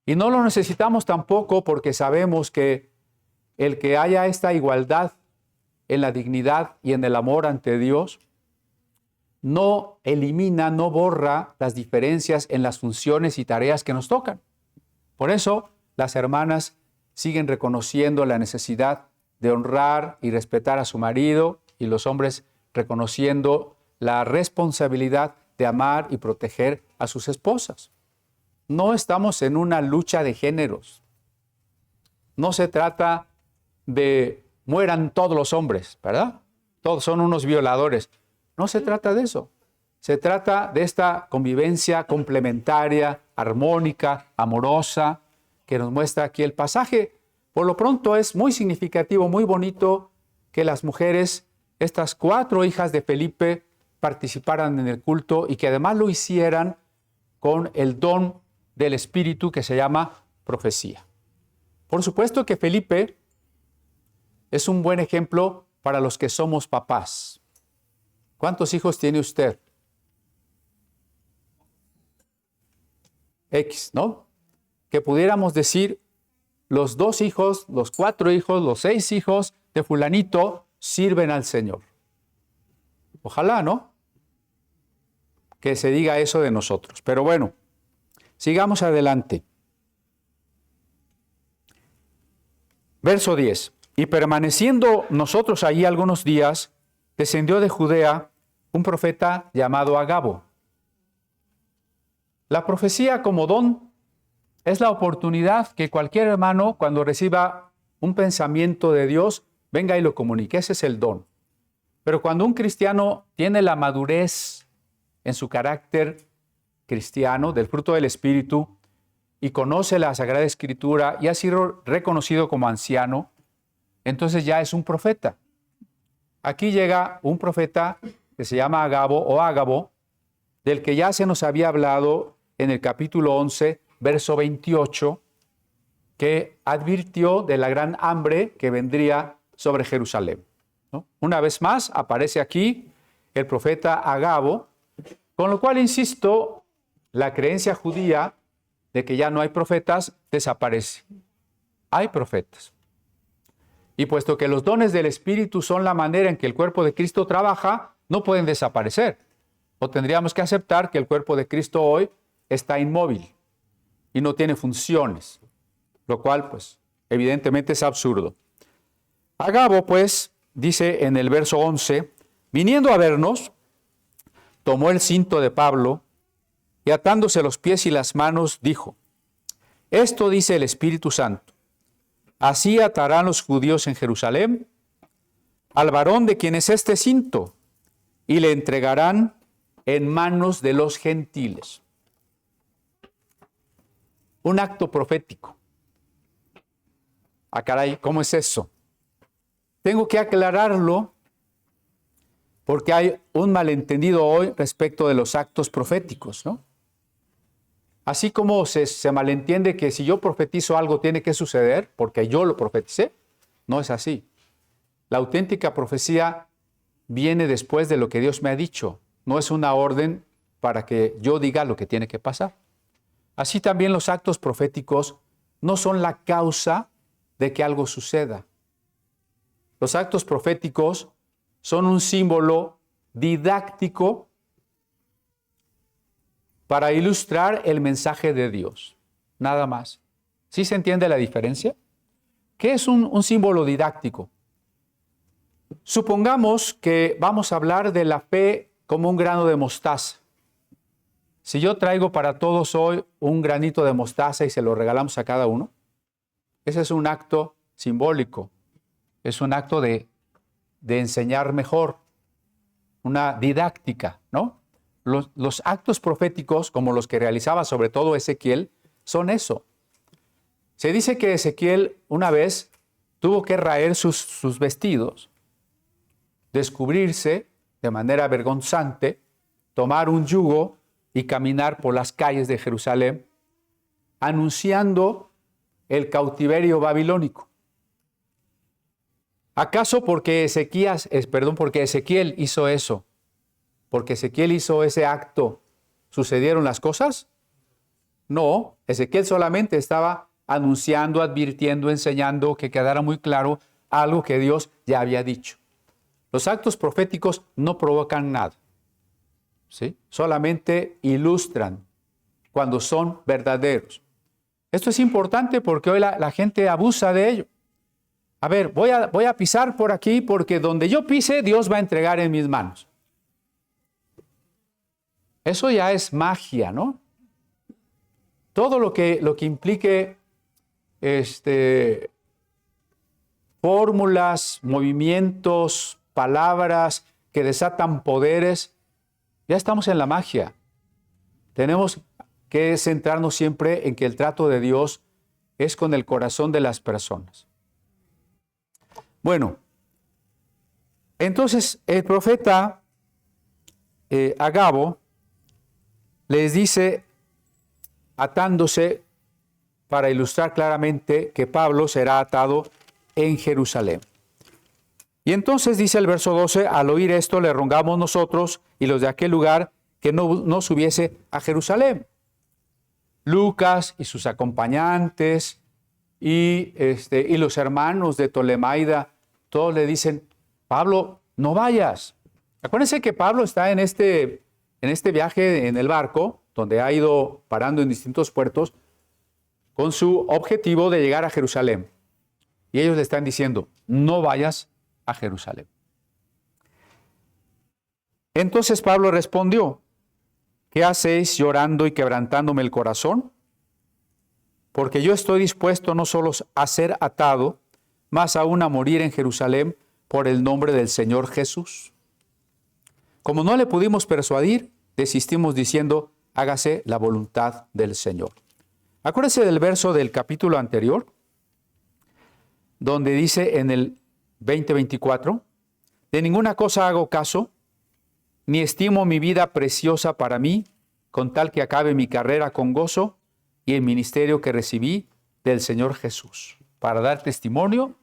Y no lo necesitamos tampoco porque sabemos que el que haya esta igualdad en la dignidad y en el amor ante Dios no elimina, no borra las diferencias en las funciones y tareas que nos tocan. Por eso las hermanas siguen reconociendo la necesidad de honrar y respetar a su marido y los hombres reconociendo la responsabilidad de amar y proteger a sus esposas. No estamos en una lucha de géneros. No se trata de mueran todos los hombres, ¿verdad? Todos son unos violadores. No se trata de eso. Se trata de esta convivencia complementaria, armónica, amorosa, que nos muestra aquí el pasaje. Por lo pronto es muy significativo, muy bonito que las mujeres, estas 4 hijas de Felipe, participaran en el culto y que además lo hicieran con el don del Espíritu que se llama profecía. Por supuesto que Felipe es un buen ejemplo para los que somos papás. ¿Cuántos hijos tiene usted? X, ¿no? Que pudiéramos decir, los 2 hijos, los 4 hijos, los 6 hijos de fulanito sirven al Señor. Ojalá, ¿no? Que se diga eso de nosotros. Pero bueno, sigamos adelante. Verso 10. Y permaneciendo nosotros allí algunos días, descendió de Judea un profeta llamado Agabo. La profecía como don es la oportunidad que cualquier hermano, cuando reciba un pensamiento de Dios, venga y lo comunique. Ese es el don. Pero cuando un cristiano tiene la madurez en su carácter cristiano, del fruto del Espíritu, y conoce la Sagrada Escritura y ha sido reconocido como anciano, entonces ya es un profeta. Aquí llega un profeta que se llama Agabo o Ágabo, del que ya se nos había hablado en el capítulo 11, verso 28, que advirtió de la gran hambre que vendría sobre Jerusalén, ¿no? Una vez más aparece aquí el profeta Agabo, con lo cual, insisto, la creencia judía de que ya no hay profetas desaparece. Hay profetas. Y puesto que los dones del Espíritu son la manera en que el cuerpo de Cristo trabaja, no pueden desaparecer. O tendríamos que aceptar que el cuerpo de Cristo hoy está inmóvil y no tiene funciones, lo cual, pues, evidentemente es absurdo. Agabo, pues, dice en el verso 11, viniendo a vernos, tomó el cinto de Pablo y atándose los pies y las manos, dijo, esto dice el Espíritu Santo, así atarán los judíos en Jerusalén al varón de quien es este cinto y le entregarán en manos de los gentiles. Un acto profético. Ah, caray, ¿cómo es eso? Tengo que aclararlo porque hay un malentendido hoy respecto de los actos proféticos, ¿no? Así como se malentiende que si yo profetizo algo tiene que suceder porque yo lo profeticé, no es así. La auténtica profecía viene después de lo que Dios me ha dicho. No es una orden para que yo diga lo que tiene que pasar. Así también los actos proféticos no son la causa de que algo suceda. Los actos proféticos son un símbolo didáctico para ilustrar el mensaje de Dios. Nada más. ¿Sí se entiende la diferencia? ¿Qué es un símbolo didáctico? Supongamos que vamos a hablar de la fe como un grano de mostaza. Si yo traigo para todos hoy un granito de mostaza y se lo regalamos a cada uno, ese es un acto simbólico. Es un acto de enseñar mejor. una didáctica, ¿no? Los actos proféticos, como los que realizaba sobre todo Ezequiel, son eso. Se dice que Ezequiel una vez tuvo que raer sus vestidos, descubrirse de manera vergonzante, tomar un yugo y caminar por las calles de Jerusalén, anunciando el cautiverio babilónico. ¿Acaso porque Ezequiel hizo eso? ¿Porque Ezequiel hizo ese acto, sucedieron las cosas? No, Ezequiel solamente estaba anunciando, advirtiendo, enseñando, que quedara muy claro algo que Dios ya había dicho. Los actos proféticos no provocan nada, ¿sí? Solamente ilustran cuando son verdaderos. Esto es importante porque hoy la gente abusa de ello. A ver, voy a pisar por aquí porque donde yo pise, Dios va a entregar en mis manos. Eso ya es magia, ¿no? Todo lo que implique fórmulas, movimientos, palabras que desatan poderes, ya estamos en la magia. Tenemos que centrarnos siempre en que el trato de Dios es con el corazón de las personas. Bueno, entonces el profeta Agabo les dice, atándose, para ilustrar claramente que Pablo será atado en Jerusalén. Y entonces dice el verso 12, al oír esto le rogamos nosotros y los de aquel lugar que no subiese a Jerusalén. Lucas y sus acompañantes y los hermanos de Tolemaida, todos le dicen, Pablo, no vayas. Acuérdense que Pablo está en este viaje en el barco, donde ha ido parando en distintos puertos, con su objetivo de llegar a Jerusalén. Y ellos le están diciendo, no vayas a Jerusalén. Entonces Pablo respondió, ¿qué hacéis llorando y quebrantándome el corazón? Porque yo estoy dispuesto no solo a ser atado, más aún a morir en Jerusalén por el nombre del Señor Jesús. Como no le pudimos persuadir, desistimos diciendo, hágase la voluntad del Señor. Acuérdense del verso del capítulo anterior, donde dice en el 20:24, de ninguna cosa hago caso, ni estimo mi vida preciosa para mí, con tal que acabe mi carrera con gozo y el ministerio que recibí del Señor Jesús, para dar testimonio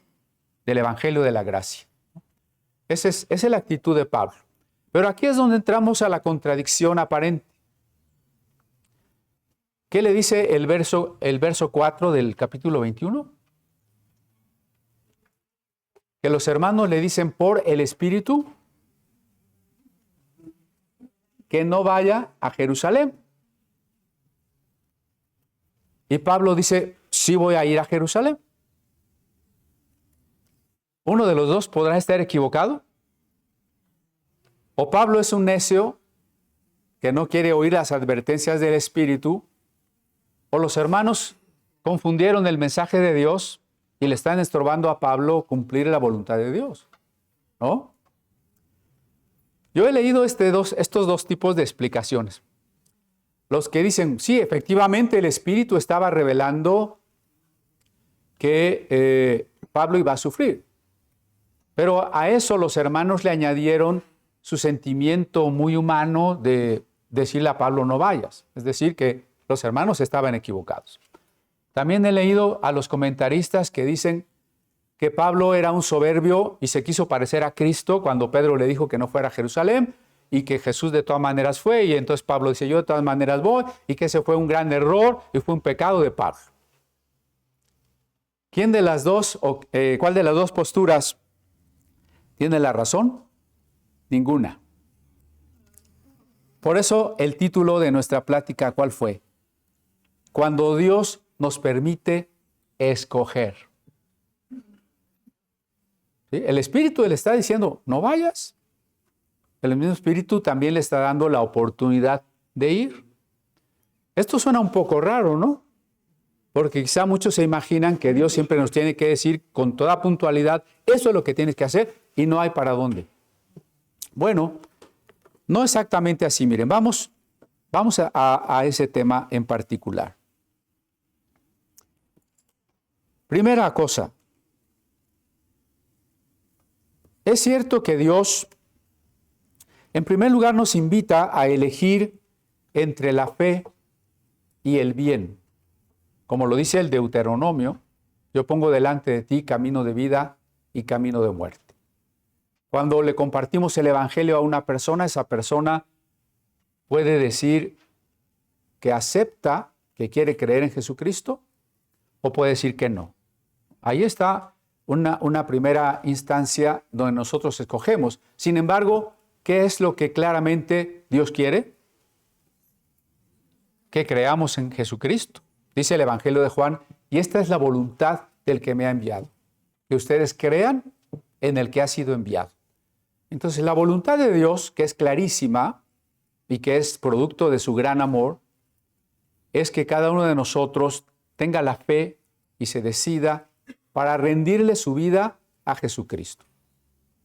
del Evangelio de la gracia. Esa es la actitud de Pablo. Pero aquí es donde entramos a la contradicción aparente. ¿Qué le dice el verso 4 del capítulo 21? Que los hermanos le dicen por el Espíritu que no vaya a Jerusalén. Y Pablo dice, sí voy a ir a Jerusalén. ¿Uno de los dos podrá estar equivocado? ¿O Pablo es un necio que no quiere oír las advertencias del Espíritu? ¿O los hermanos confundieron el mensaje de Dios y le están estorbando a Pablo cumplir la voluntad de Dios? ¿No? Yo he leído estos dos tipos de explicaciones. Los que dicen, sí, efectivamente el Espíritu estaba revelando que Pablo iba a sufrir. Pero a eso los hermanos le añadieron su sentimiento muy humano de decirle a Pablo no vayas. Es decir, que los hermanos estaban equivocados. También he leído a los comentaristas que dicen que Pablo era un soberbio y se quiso parecer a Cristo cuando Pedro le dijo que no fuera a Jerusalén y que Jesús de todas maneras fue, y entonces Pablo dice yo de todas maneras voy, y que ese fue un gran error y fue un pecado de Pablo. ¿Cuál de las dos posturas tiene la razón? Ninguna. Por eso el título de nuestra plática, ¿cuál fue? Cuando Dios nos permite escoger. ¿Sí? El Espíritu le está diciendo, no vayas. El mismo Espíritu también le está dando la oportunidad de ir. Esto suena un poco raro, ¿no? Porque quizá muchos se imaginan que Dios siempre nos tiene que decir con toda puntualidad, eso es lo que tienes que hacer y no hay para dónde. Bueno, No exactamente así. Miren, vamos a ese tema en particular. Primera cosa. Es cierto que Dios, en primer lugar, nos invita a elegir entre la fe y el bien. Como lo dice el Deuteronomio, yo pongo delante de ti camino de vida y camino de muerte. Cuando le compartimos el evangelio a una persona, esa persona puede decir que acepta, que quiere creer en Jesucristo, o puede decir que no. Ahí está una primera instancia donde nosotros escogemos. Sin embargo, ¿qué es lo que claramente Dios quiere? Que creamos en Jesucristo. Dice el Evangelio de Juan, y esta es la voluntad del que me ha enviado, que ustedes crean en el que ha sido enviado. Entonces, la voluntad de Dios, que es clarísima y que es producto de su gran amor, es que cada uno de nosotros tenga la fe y se decida para rendirle su vida a Jesucristo.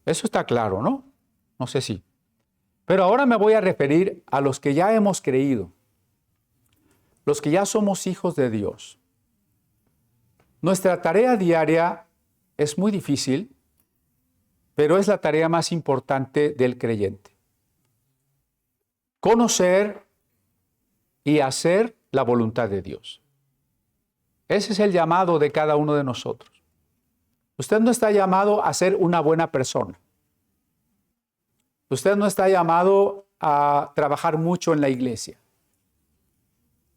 Eso está claro, ¿no? No sé si. Pero ahora me voy a referir a los que ya hemos creído, los que ya somos hijos de Dios. Nuestra tarea diaria es muy difícil, pero es la tarea más importante del creyente. Conocer y hacer la voluntad de Dios. Ese es el llamado de cada uno de nosotros. Usted no está llamado a ser una buena persona. Usted no está llamado a trabajar mucho en la iglesia.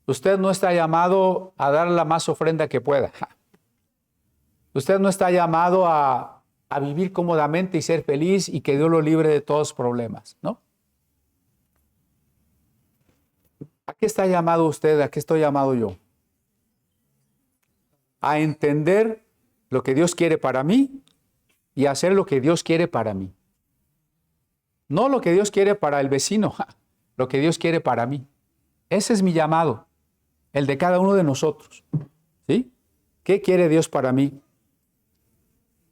Usted no está llamado a dar la más ofrenda que pueda. Usted no está llamado a vivir cómodamente y ser feliz y que Dios lo libre de todos problemas, ¿no? ¿A qué está llamado usted? ¿A qué estoy llamado yo? A entender lo que Dios quiere para mí y a hacer lo que Dios quiere para mí. No lo que Dios quiere para el vecino, lo que Dios quiere para mí. Ese es mi llamado, el de cada uno de nosotros. ¿Sí? ¿Qué quiere Dios para mí?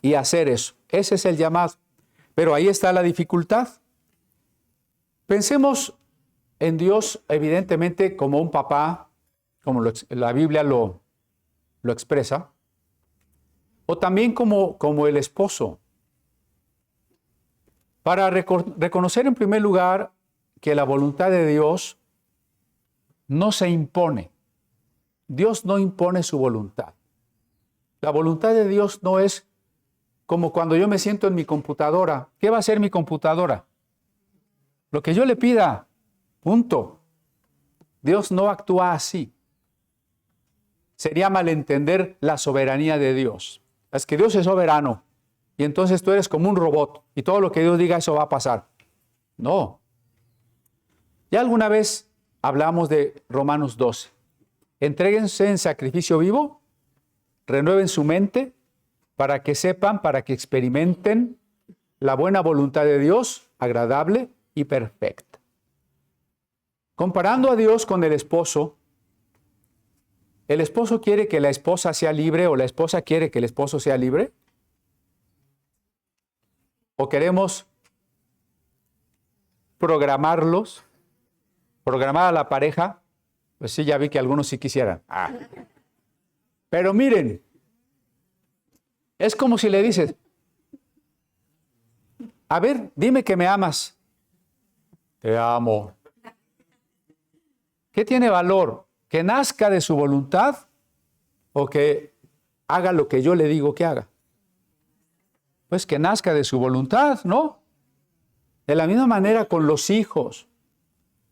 Y hacer eso. Ese es el llamado. Pero ahí está la dificultad. Pensemos en Dios, evidentemente, como un papá, como la Biblia lo expresa, o también como el esposo. Para reconocer en primer lugar que la voluntad de Dios no se impone. Dios no impone su voluntad. La voluntad de Dios no es como cuando yo me siento en mi computadora. ¿Qué va a hacer mi computadora? Lo que yo le pida, punto. Dios no actúa así. Sería malentender la soberanía de Dios. Es que Dios es soberano y entonces tú eres como un robot y todo lo que Dios diga eso va a pasar. No. Ya alguna vez hablamos de Romanos 12. Entréguense en sacrificio vivo, renueven su mente para que sepan, para que experimenten la buena voluntad de Dios, agradable y perfecta. Comparando a Dios con el esposo quiere que la esposa sea libre o la esposa quiere que el esposo sea libre. ¿O queremos programar a la pareja? Pues sí, ya vi que algunos sí quisieran. Pero miren, es como si le dices, a ver, dime que me amas. Te amo. ¿Qué tiene valor? ¿Que nazca de su voluntad o que haga lo que yo le digo que haga? Pues que nazca de su voluntad, ¿no? De la misma manera con los hijos.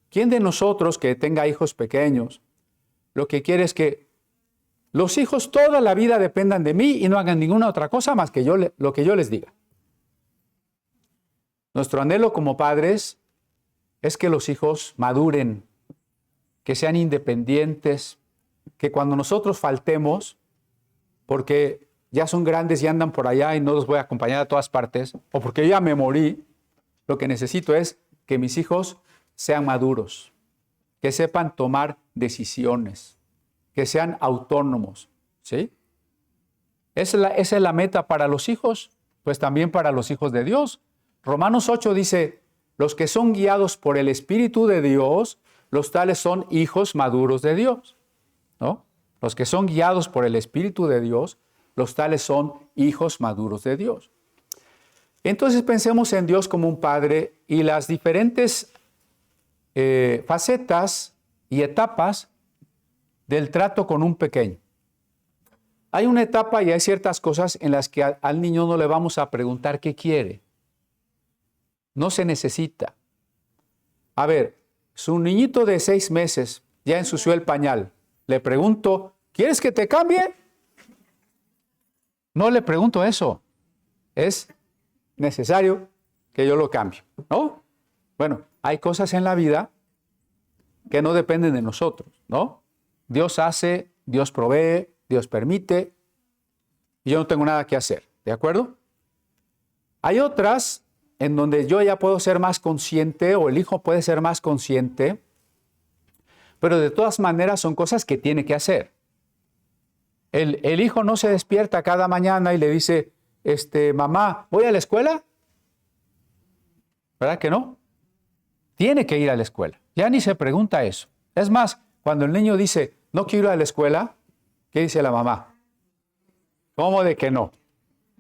¿Quién de nosotros que tenga hijos pequeños lo que quiere es que los hijos toda la vida dependan de mí y no hagan ninguna otra cosa más que lo que yo les diga? Nuestro anhelo como padres es que los hijos maduren, que sean independientes, que cuando nosotros faltemos, porque ya son grandes y andan por allá y no los voy a acompañar a todas partes, o porque yo ya me morí, lo que necesito es que mis hijos sean maduros, que sepan tomar decisiones, que sean autónomos, ¿sí? Esa es la meta para los hijos, pues también para los hijos de Dios. Romanos 8 dice, los que son guiados por el Espíritu de Dios, los tales son hijos maduros de Dios, ¿no? Los que son guiados por el Espíritu de Dios, los tales son hijos maduros de Dios. Entonces pensemos en Dios como un Padre y las diferentes facetas y etapas del trato con un pequeño. Hay una etapa y hay ciertas cosas en las que al niño no le vamos a preguntar qué quiere. No se necesita. A ver, su niñito de 6 meses ya ensució el pañal. Le pregunto, ¿quieres que te cambie? No le pregunto eso. Es necesario que yo lo cambie, ¿no? Bueno, hay cosas en la vida que no dependen de nosotros, ¿no? Dios hace, Dios provee, Dios permite, y yo no tengo nada que hacer, ¿de acuerdo? Hay otras en donde yo ya puedo ser más consciente o el hijo puede ser más consciente, pero de todas maneras son cosas que tiene que hacer. El hijo no se despierta cada mañana y le dice, mamá, ¿voy a la escuela? ¿Verdad que no? Tiene que ir a la escuela. Ya ni se pregunta eso. Es más, cuando el niño dice, no quiero ir a la escuela, ¿qué dice la mamá? ¿Cómo de que no?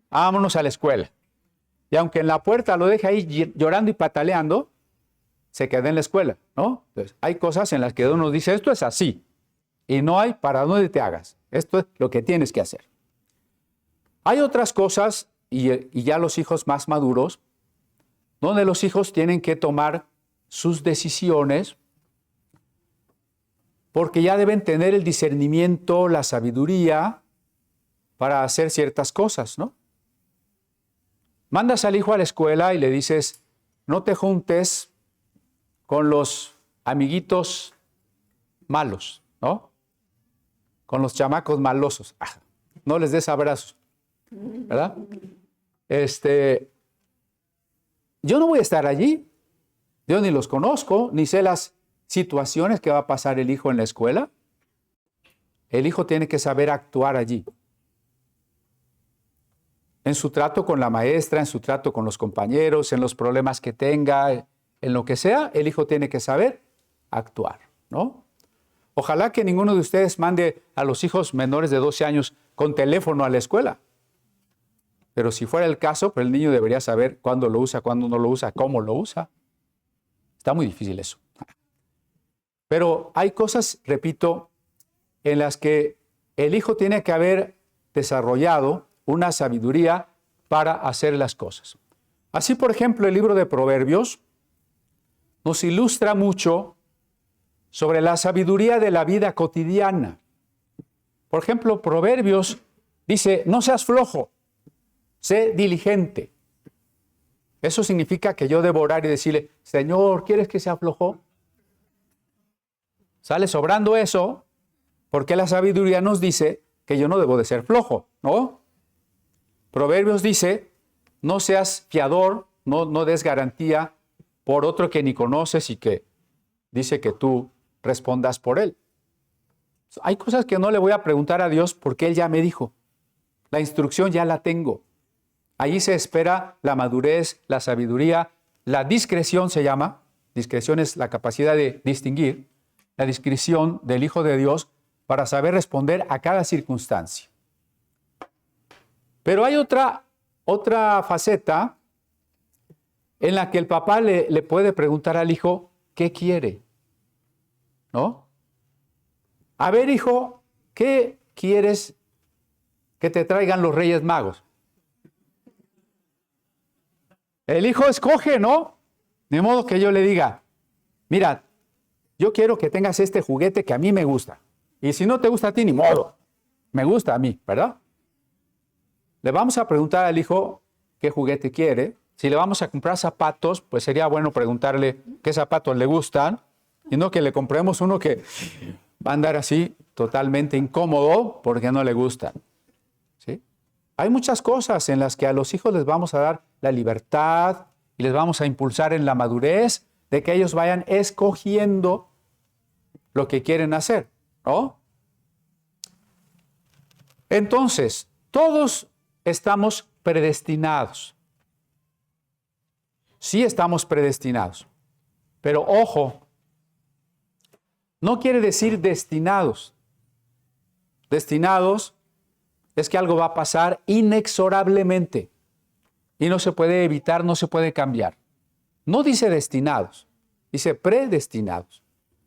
Vámonos a la escuela. Y aunque en la puerta lo deje ahí llorando y pataleando, se queda en la escuela, ¿no? Entonces, hay cosas en las que uno dice, esto es así. Y no hay para dónde te hagas. Esto es lo que tienes que hacer. Hay otras cosas, y ya los hijos más maduros, donde los hijos tienen que tomar sus decisiones porque ya deben tener el discernimiento, la sabiduría para hacer ciertas cosas, ¿no? Mandas al hijo a la escuela y le dices, no te juntes con los amiguitos malos, ¿no? Con los chamacos malosos. No les des abrazos, ¿verdad? Yo no voy a estar allí. Yo ni los conozco, ni sé las situaciones que va a pasar el hijo en la escuela. El hijo tiene que saber actuar allí. En su trato con la maestra, en su trato con los compañeros, en los problemas que tenga, en lo que sea, el hijo tiene que saber actuar, ¿no? Ojalá que ninguno de ustedes mande a los hijos menores de 12 años con teléfono a la escuela. Pero si fuera el caso, pues el niño debería saber cuándo lo usa, cuándo no lo usa, cómo lo usa. Está muy difícil eso. Pero hay cosas, repito, en las que el hijo tiene que haber desarrollado una sabiduría para hacer las cosas. Así, por ejemplo, el libro de Proverbios nos ilustra mucho sobre la sabiduría de la vida cotidiana. Por ejemplo, Proverbios dice, no seas flojo, sé diligente. Eso significa que yo debo orar y decirle, Señor, ¿quieres que sea flojo? Sale sobrando eso, porque la sabiduría nos dice que yo no debo de ser flojo, ¿no? Proverbios dice, no seas fiador, no des garantía por otro que ni conoces y que dice que tú respondas por él. Hay cosas que no le voy a preguntar a Dios porque Él ya me dijo. La instrucción ya la tengo. Allí se espera la madurez, la sabiduría, la discreción se llama. Discreción es la capacidad de distinguir. La discreción del Hijo de Dios para saber responder a cada circunstancia. Pero hay otra faceta en la que el papá le puede preguntar al hijo, ¿qué quiere? ¿No? A ver, hijo, ¿qué quieres que te traigan los Reyes Magos? El hijo escoge, ¿no? De modo que yo le diga, mira, yo quiero que tengas este juguete que a mí me gusta. Y si no te gusta a ti, ni modo. Me gusta a mí, ¿verdad? Le vamos a preguntar al hijo qué juguete quiere. Si le vamos a comprar zapatos, pues sería bueno preguntarle qué zapatos le gustan y no que le compremos uno que va a andar así totalmente incómodo porque no le gustan. ¿Sí? Hay muchas cosas en las que a los hijos les vamos a dar la libertad y les vamos a impulsar en la madurez de que ellos vayan escogiendo lo que quieren hacer, ¿no? Entonces, todos estamos predestinados. sí estamos predestinados. Pero ojo, no quiere decir destinados. Destinados es que algo va a pasar inexorablemente y no se puede evitar, no se puede cambiar. No dice destinados, dice predestinados.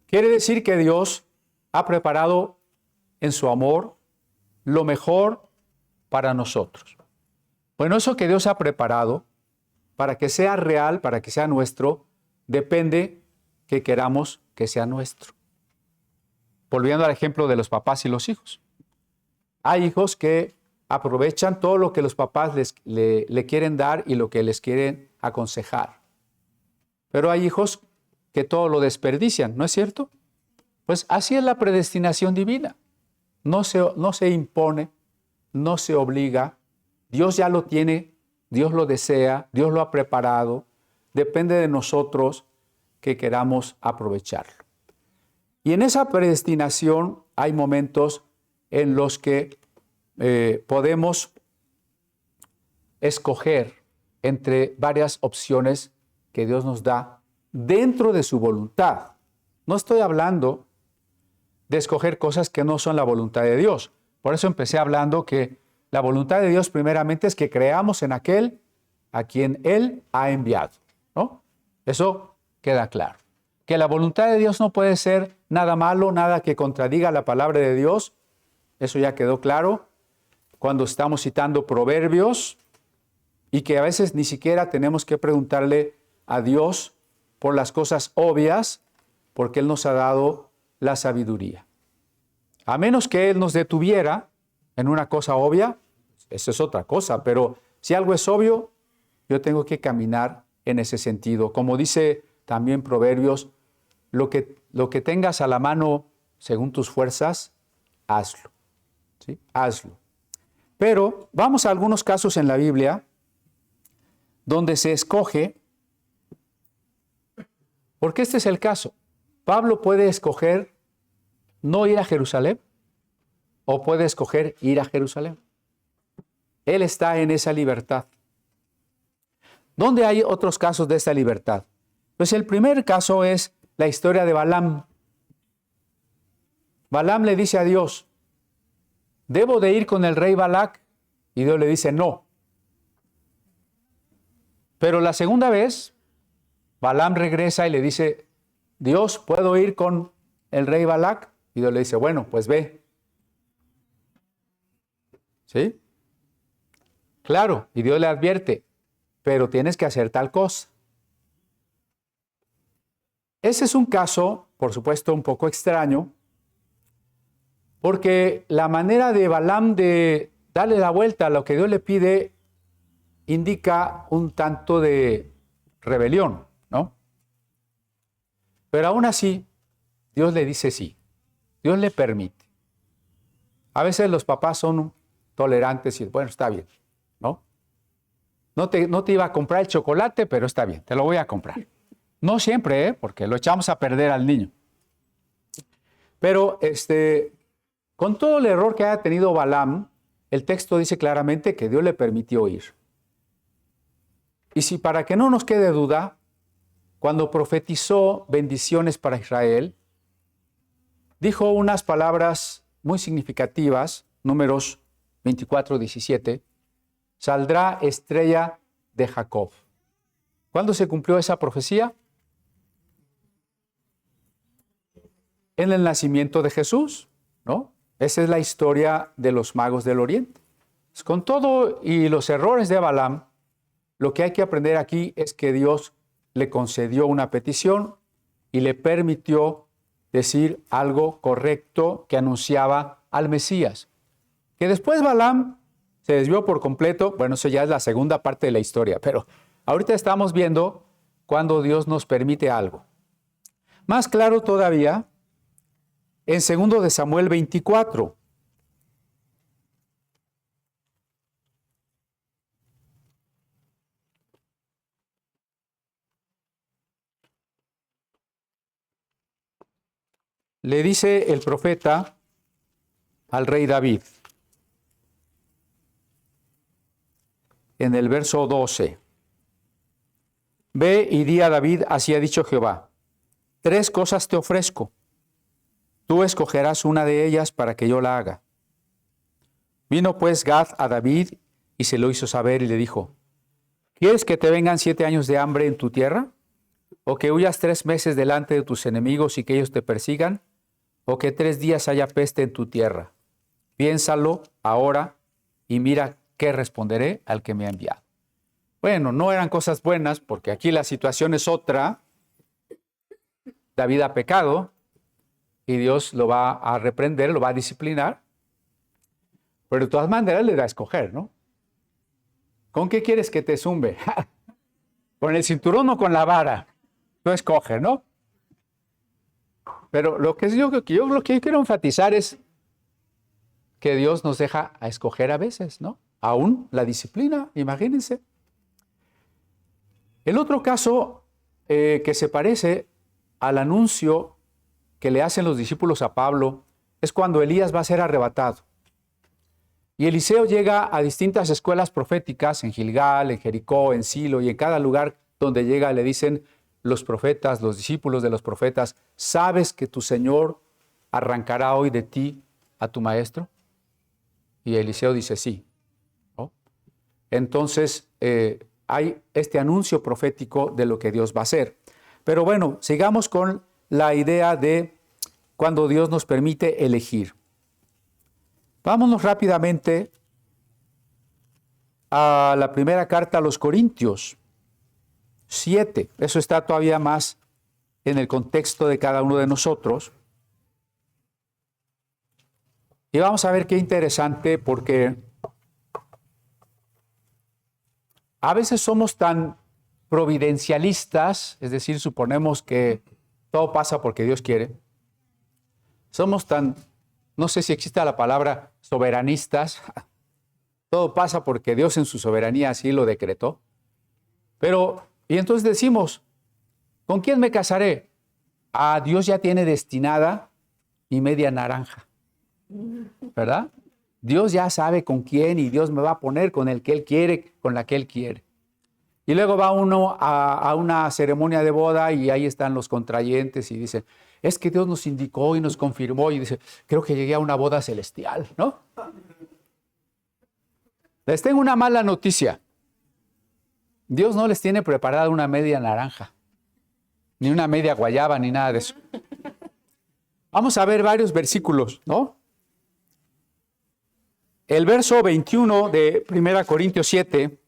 Quiere decir que Dios ha preparado en su amor lo mejor para nosotros. Bueno, eso que Dios ha preparado para que sea real, para que sea nuestro, depende que queramos que sea nuestro. Volviendo al ejemplo de los papás y los hijos. Hay hijos que aprovechan todo lo que los papás le quieren dar y lo que les quieren aconsejar. Pero hay hijos que todo lo desperdician, ¿no es cierto? Pues así es la predestinación divina. No se impone, no se obliga. Dios ya lo tiene, Dios lo desea, Dios lo ha preparado. Depende de nosotros que queramos aprovecharlo. Y en esa predestinación hay momentos en los que podemos escoger entre varias opciones que Dios nos da dentro de su voluntad. No estoy hablando de escoger cosas que no son la voluntad de Dios. Por eso empecé hablando que la voluntad de Dios primeramente es que creamos en aquel a quien Él ha enviado, ¿no? Eso queda claro. Que la voluntad de Dios no puede ser nada malo, nada que contradiga la palabra de Dios. Eso ya quedó claro cuando estamos citando proverbios y que a veces ni siquiera tenemos que preguntarle a Dios por las cosas obvias, porque Él nos ha dado la sabiduría. A menos que Él nos detuviera en una cosa obvia, eso es otra cosa, pero si algo es obvio, yo tengo que caminar en ese sentido. Como dice también Proverbios, lo que tengas a la mano según tus fuerzas, hazlo. ¿Sí? Hazlo. Pero vamos a algunos casos en la Biblia donde se escoge, porque este es el caso. Pablo puede escoger no ir a Jerusalén o puede escoger ir a Jerusalén. Él está en esa libertad. ¿Dónde hay otros casos de esta libertad? Pues el primer caso es la historia de Balaam. Balaam le dice a Dios, ¿debo de ir con el rey Balac? Y Dios le dice, no. Pero la segunda vez, Balaam regresa y le dice, Dios, ¿puedo ir con el rey Balac? Y Dios le dice, bueno, pues ve. ¿Sí? Claro, y Dios le advierte, pero tienes que hacer tal cosa. Ese es un caso, por supuesto, un poco extraño, porque la manera de Balaam de darle la vuelta a lo que Dios le pide indica un tanto de rebelión, ¿no? Pero aún así, Dios le dice sí. Dios le permite. A veces los papás son tolerantes y, bueno, está bien, ¿no? No te iba a comprar el chocolate, pero está bien, te lo voy a comprar. No siempre, porque lo echamos a perder al niño. Pero con todo el error que haya tenido Balaam, el texto dice claramente que Dios le permitió ir. Y si para que no nos quede duda, cuando profetizó bendiciones para Israel, dijo unas palabras muy significativas, Números 24:17, saldrá estrella de Jacob. ¿Cuándo se cumplió esa profecía? En el nacimiento de Jesús, ¿no? Esa es la historia de los magos del Oriente. Con todo y los errores de Balaam, lo que hay que aprender aquí es que Dios le concedió una petición y le permitió decir algo correcto que anunciaba al Mesías. Que después Balaam se desvió por completo, bueno, eso ya es la segunda parte de la historia, pero ahorita estamos viendo cuando Dios nos permite algo. Más claro todavía, en 2 de Samuel 24. Le dice el profeta al rey David, en el verso 12, Ve y di a David, así ha dicho Jehová, 3 cosas te ofrezco. Tú escogerás una de ellas para que yo la haga. Vino pues Gad a David y se lo hizo saber y le dijo, ¿quieres que te vengan 7 años de hambre en tu tierra? ¿O que huyas 3 meses delante de tus enemigos y que ellos te persigan? ¿O que 3 días haya peste en tu tierra? Piénsalo ahora y mira qué responderé al que me ha enviado. Bueno, no eran cosas buenas porque aquí la situación es otra. David ha pecado y Dios lo va a reprender, lo va a disciplinar. Pero de todas maneras le da a escoger, ¿no? ¿Con qué quieres que te zumbe? ¿Con el cinturón o con la vara? Tú escoges, ¿no? Pero lo que lo que yo quiero enfatizar es que Dios nos deja a escoger a veces, ¿no? Aún la disciplina, imagínense. El otro caso que se parece al anuncio que le hacen los discípulos a Pablo es cuando Elías va a ser arrebatado. Y Eliseo llega a distintas escuelas proféticas, en Gilgal, en Jericó, en Silo, y en cada lugar donde llega le dicen los profetas, los discípulos de los profetas, ¿sabes que tu Señor arrancará hoy de ti a tu maestro? Y Eliseo dice sí, ¿no? Entonces hay este anuncio profético de lo que Dios va a hacer. Pero bueno, sigamos con la idea de cuando Dios nos permite elegir. Vámonos rápidamente a la primera carta a los Corintios 7. Eso está todavía más en el contexto de cada uno de nosotros. Y vamos a ver qué interesante, porque a veces somos tan providencialistas, es decir, suponemos que todo pasa porque Dios quiere. Somos tan, no sé si existe la palabra soberanistas, todo pasa porque Dios en su soberanía así lo decretó. Pero, y entonces decimos, ¿con quién me casaré? Ah, Dios ya tiene destinada mi media naranja, ¿verdad? Dios ya sabe con quién y Dios me va a poner con el que Él quiere, con la que Él quiere. Y luego va uno a una ceremonia de boda y ahí están los contrayentes y dicen, es que Dios nos indicó y nos confirmó y dice, creo que llegué a una boda celestial, ¿no? Les tengo una mala noticia. Dios no les tiene preparada una media naranja, ni una media guayaba, ni nada de eso. Vamos a ver varios versículos, ¿no? El verso 21 de 1 Corintios 7.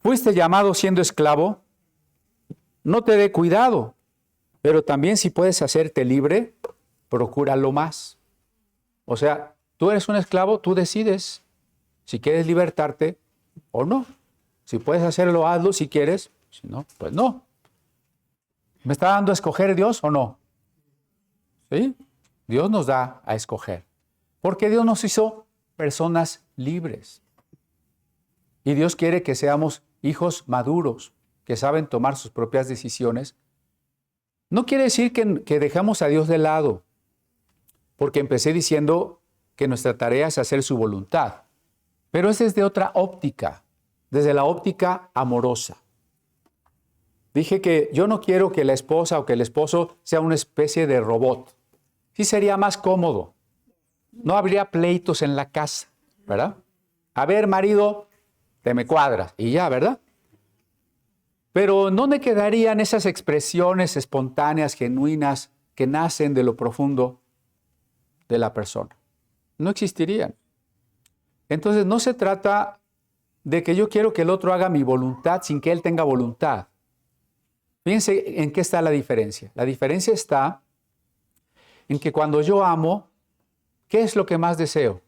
Fuiste llamado siendo esclavo, no te dé cuidado, pero también si puedes hacerte libre, procúralo más. O sea, tú eres un esclavo, tú decides si quieres libertarte o no. Si puedes hacerlo, hazlo si quieres, si no, pues no. ¿Me está dando a escoger Dios o no? ¿Sí? Dios nos da a escoger, porque Dios nos hizo personas libres. Y Dios quiere que seamos hijos maduros, que saben tomar sus propias decisiones. No quiere decir que dejamos a Dios de lado, porque empecé diciendo que nuestra tarea es hacer su voluntad, pero es desde otra óptica, desde la óptica amorosa. Dije que yo no quiero que la esposa o que el esposo sea una especie de robot. Sí sería más cómodo. No habría pleitos en la casa, ¿verdad? A ver, marido, te me cuadras y ya, ¿verdad? Pero ¿dónde quedarían esas expresiones espontáneas, genuinas, que nacen de lo profundo de la persona? No existirían. Entonces no se trata de que yo quiero que el otro haga mi voluntad sin que él tenga voluntad. Fíjense en qué está la diferencia. La diferencia está en que cuando yo amo, ¿qué es lo que más deseo?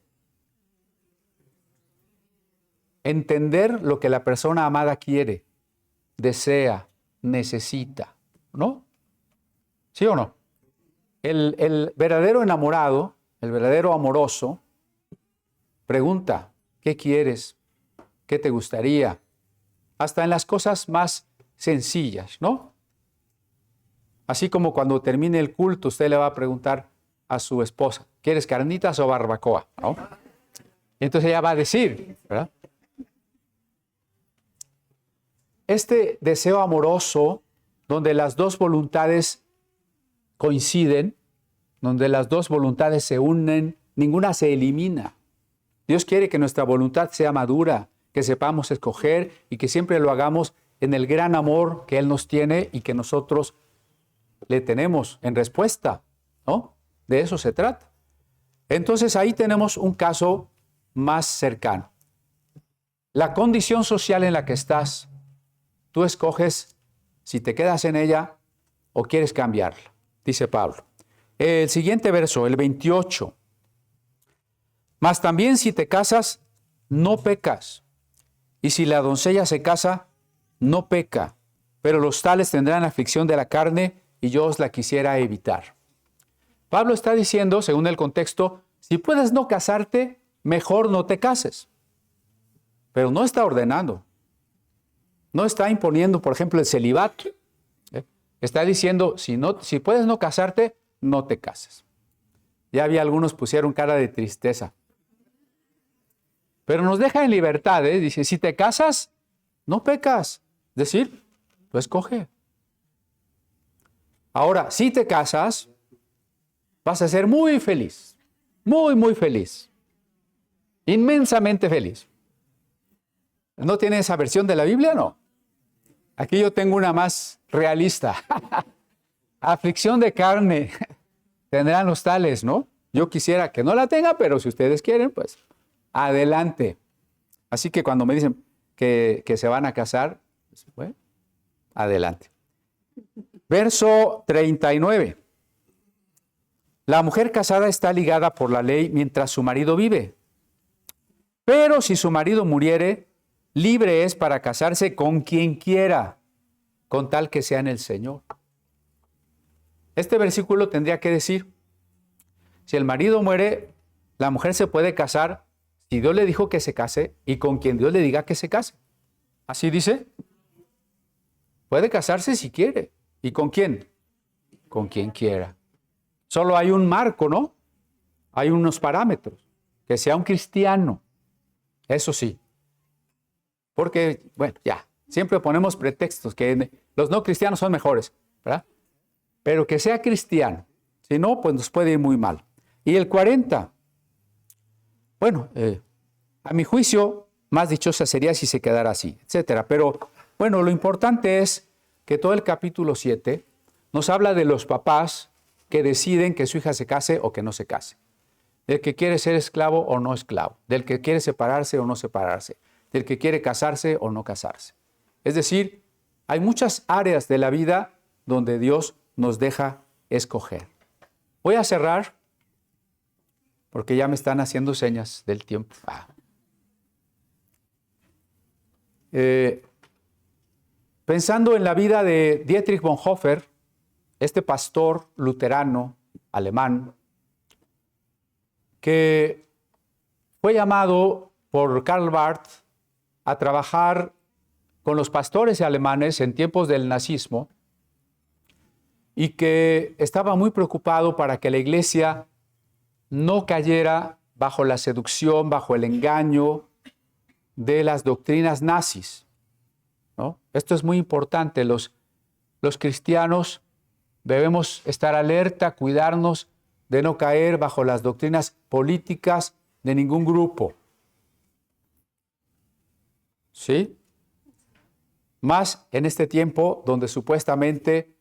Entender lo que la persona amada quiere, desea, necesita, ¿no? ¿Sí o no? El verdadero enamorado, el verdadero amoroso, pregunta, ¿qué quieres? ¿Qué te gustaría? Hasta en las cosas más sencillas, ¿no? Así como cuando termine el culto, usted le va a preguntar a su esposa, ¿quieres carnitas o barbacoa? ¿No? Y entonces ella va a decir, ¿verdad? este deseo amoroso, donde las dos voluntades coinciden, donde las dos voluntades se unen, ninguna se elimina. Dios quiere que nuestra voluntad sea madura, que sepamos escoger y que siempre lo hagamos en el gran amor que Él nos tiene y que nosotros le tenemos en respuesta, ¿no? De eso se trata. Entonces ahí tenemos un caso más cercano. La condición social en la que estás, tú escoges si te quedas en ella o quieres cambiarla, dice Pablo. El siguiente verso, el 28. Mas también si te casas, no pecas. Y si la doncella se casa, no peca. Pero los tales tendrán aflicción de la carne y yo os la quisiera evitar. Pablo está diciendo, según el contexto, si puedes no casarte, mejor no te cases. Pero no está ordenando. No está imponiendo, por ejemplo, el celibato. Está diciendo, si puedes no casarte, no te cases. Ya había algunos pusieron cara de tristeza. Pero nos deja en libertad, ¿eh? Dice, si te casas, no pecas. Es decir, tú escoge. Ahora, si te casas, vas a ser muy feliz. Muy, muy feliz. Inmensamente feliz. ¿No tiene esa versión de la Biblia? No. Aquí yo tengo una más realista. Aflicción de carne tendrán los tales, ¿no? Yo quisiera que no la tenga, pero si ustedes quieren, pues adelante. Así que cuando me dicen que se van a casar, pues, bueno, adelante. Verso 39. La mujer casada está ligada por la ley mientras su marido vive. Pero si su marido muriere, libre es para casarse con quien quiera, con tal que sea en el Señor. Este versículo tendría que decir, si el marido muere, la mujer se puede casar si Dios le dijo que se case y con quien Dios le diga que se case. ¿Así dice? Puede casarse si quiere. ¿Y con quién? Con quien quiera. Solo hay un marco, ¿no? Hay unos parámetros. Que sea un cristiano. Eso sí. Porque, bueno, ya. Siempre ponemos pretextos que los no cristianos son mejores, ¿verdad? Pero que sea cristiano. Si no, pues nos puede ir muy mal. Y el 40. Bueno, a mi juicio, más dichosa sería si se quedara así, etcétera. Pero, bueno, lo importante es que todo el capítulo 7 nos habla de los papás que deciden que su hija se case o que no se case. Del que quiere ser esclavo o no esclavo. Del que quiere separarse o no separarse. Del que quiere casarse o no casarse. Es decir, hay muchas áreas de la vida donde Dios nos deja escoger. Voy a cerrar porque ya me están haciendo señas del tiempo. Pensando en la vida de Dietrich Bonhoeffer, este pastor luterano alemán, que fue llamado por Karl Barth a trabajar con los pastores alemanes en tiempos del nazismo y que estaba muy preocupado para que la iglesia no cayera bajo la seducción, bajo el engaño de las doctrinas nazis, ¿no? Esto es muy importante. Los cristianos debemos estar alerta, cuidarnos de no caer bajo las doctrinas políticas de ningún grupo. ¿Sí? Más en este tiempo donde supuestamente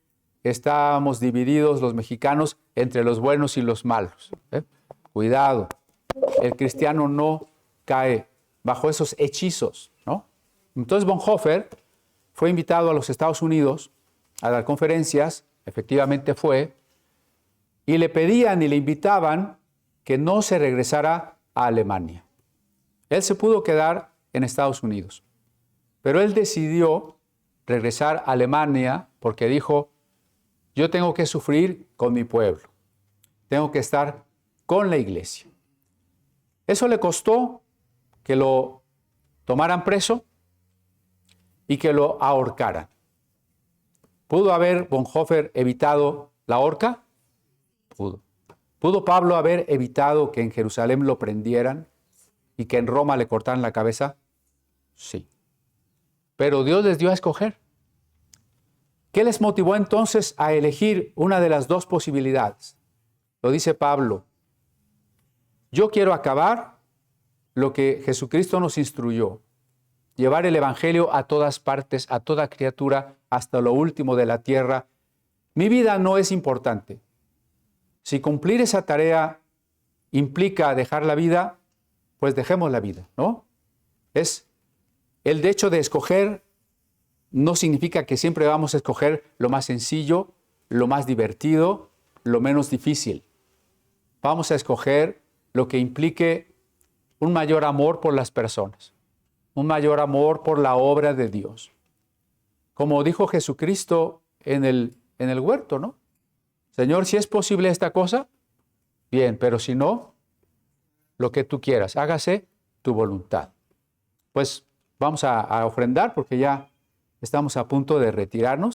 estábamos divididos los mexicanos entre los buenos y los malos. Cuidado, el cristiano no cae bajo esos hechizos, ¿no? Entonces Bonhoeffer fue invitado a los Estados Unidos a dar conferencias, efectivamente fue, y le pedían y le invitaban que no se regresara a Alemania. Él se pudo quedar en Estados Unidos, pero él decidió regresar a Alemania porque dijo, yo tengo que sufrir con mi pueblo, tengo que estar con la iglesia. Eso le costó que lo tomaran preso y que lo ahorcaran. ¿Pudo haber Bonhoeffer evitado la horca? Pudo. ¿Pudo Pablo haber evitado que en Jerusalén lo prendieran y que en Roma le cortaran la cabeza? Sí. pero Dios les dio a escoger. ¿Qué les motivó entonces a elegir una de las dos posibilidades? Lo dice Pablo. Yo quiero acabar lo que Jesucristo nos instruyó, llevar el evangelio a todas partes, a toda criatura, hasta lo último de la tierra. Mi vida no es importante. Si cumplir esa tarea implica dejar la vida, pues dejemos la vida, ¿no? Es el hecho de escoger no significa que siempre vamos a escoger lo más sencillo, lo más divertido, lo menos difícil. Vamos a escoger lo que implique un mayor amor por las personas, un mayor amor por la obra de Dios. Como dijo Jesucristo en el huerto, ¿no? Señor, si es posible esta cosa, bien, pero si no, lo que tú quieras, hágase tu voluntad. Pues vamos a ofrendar porque ya estamos a punto de retirarnos.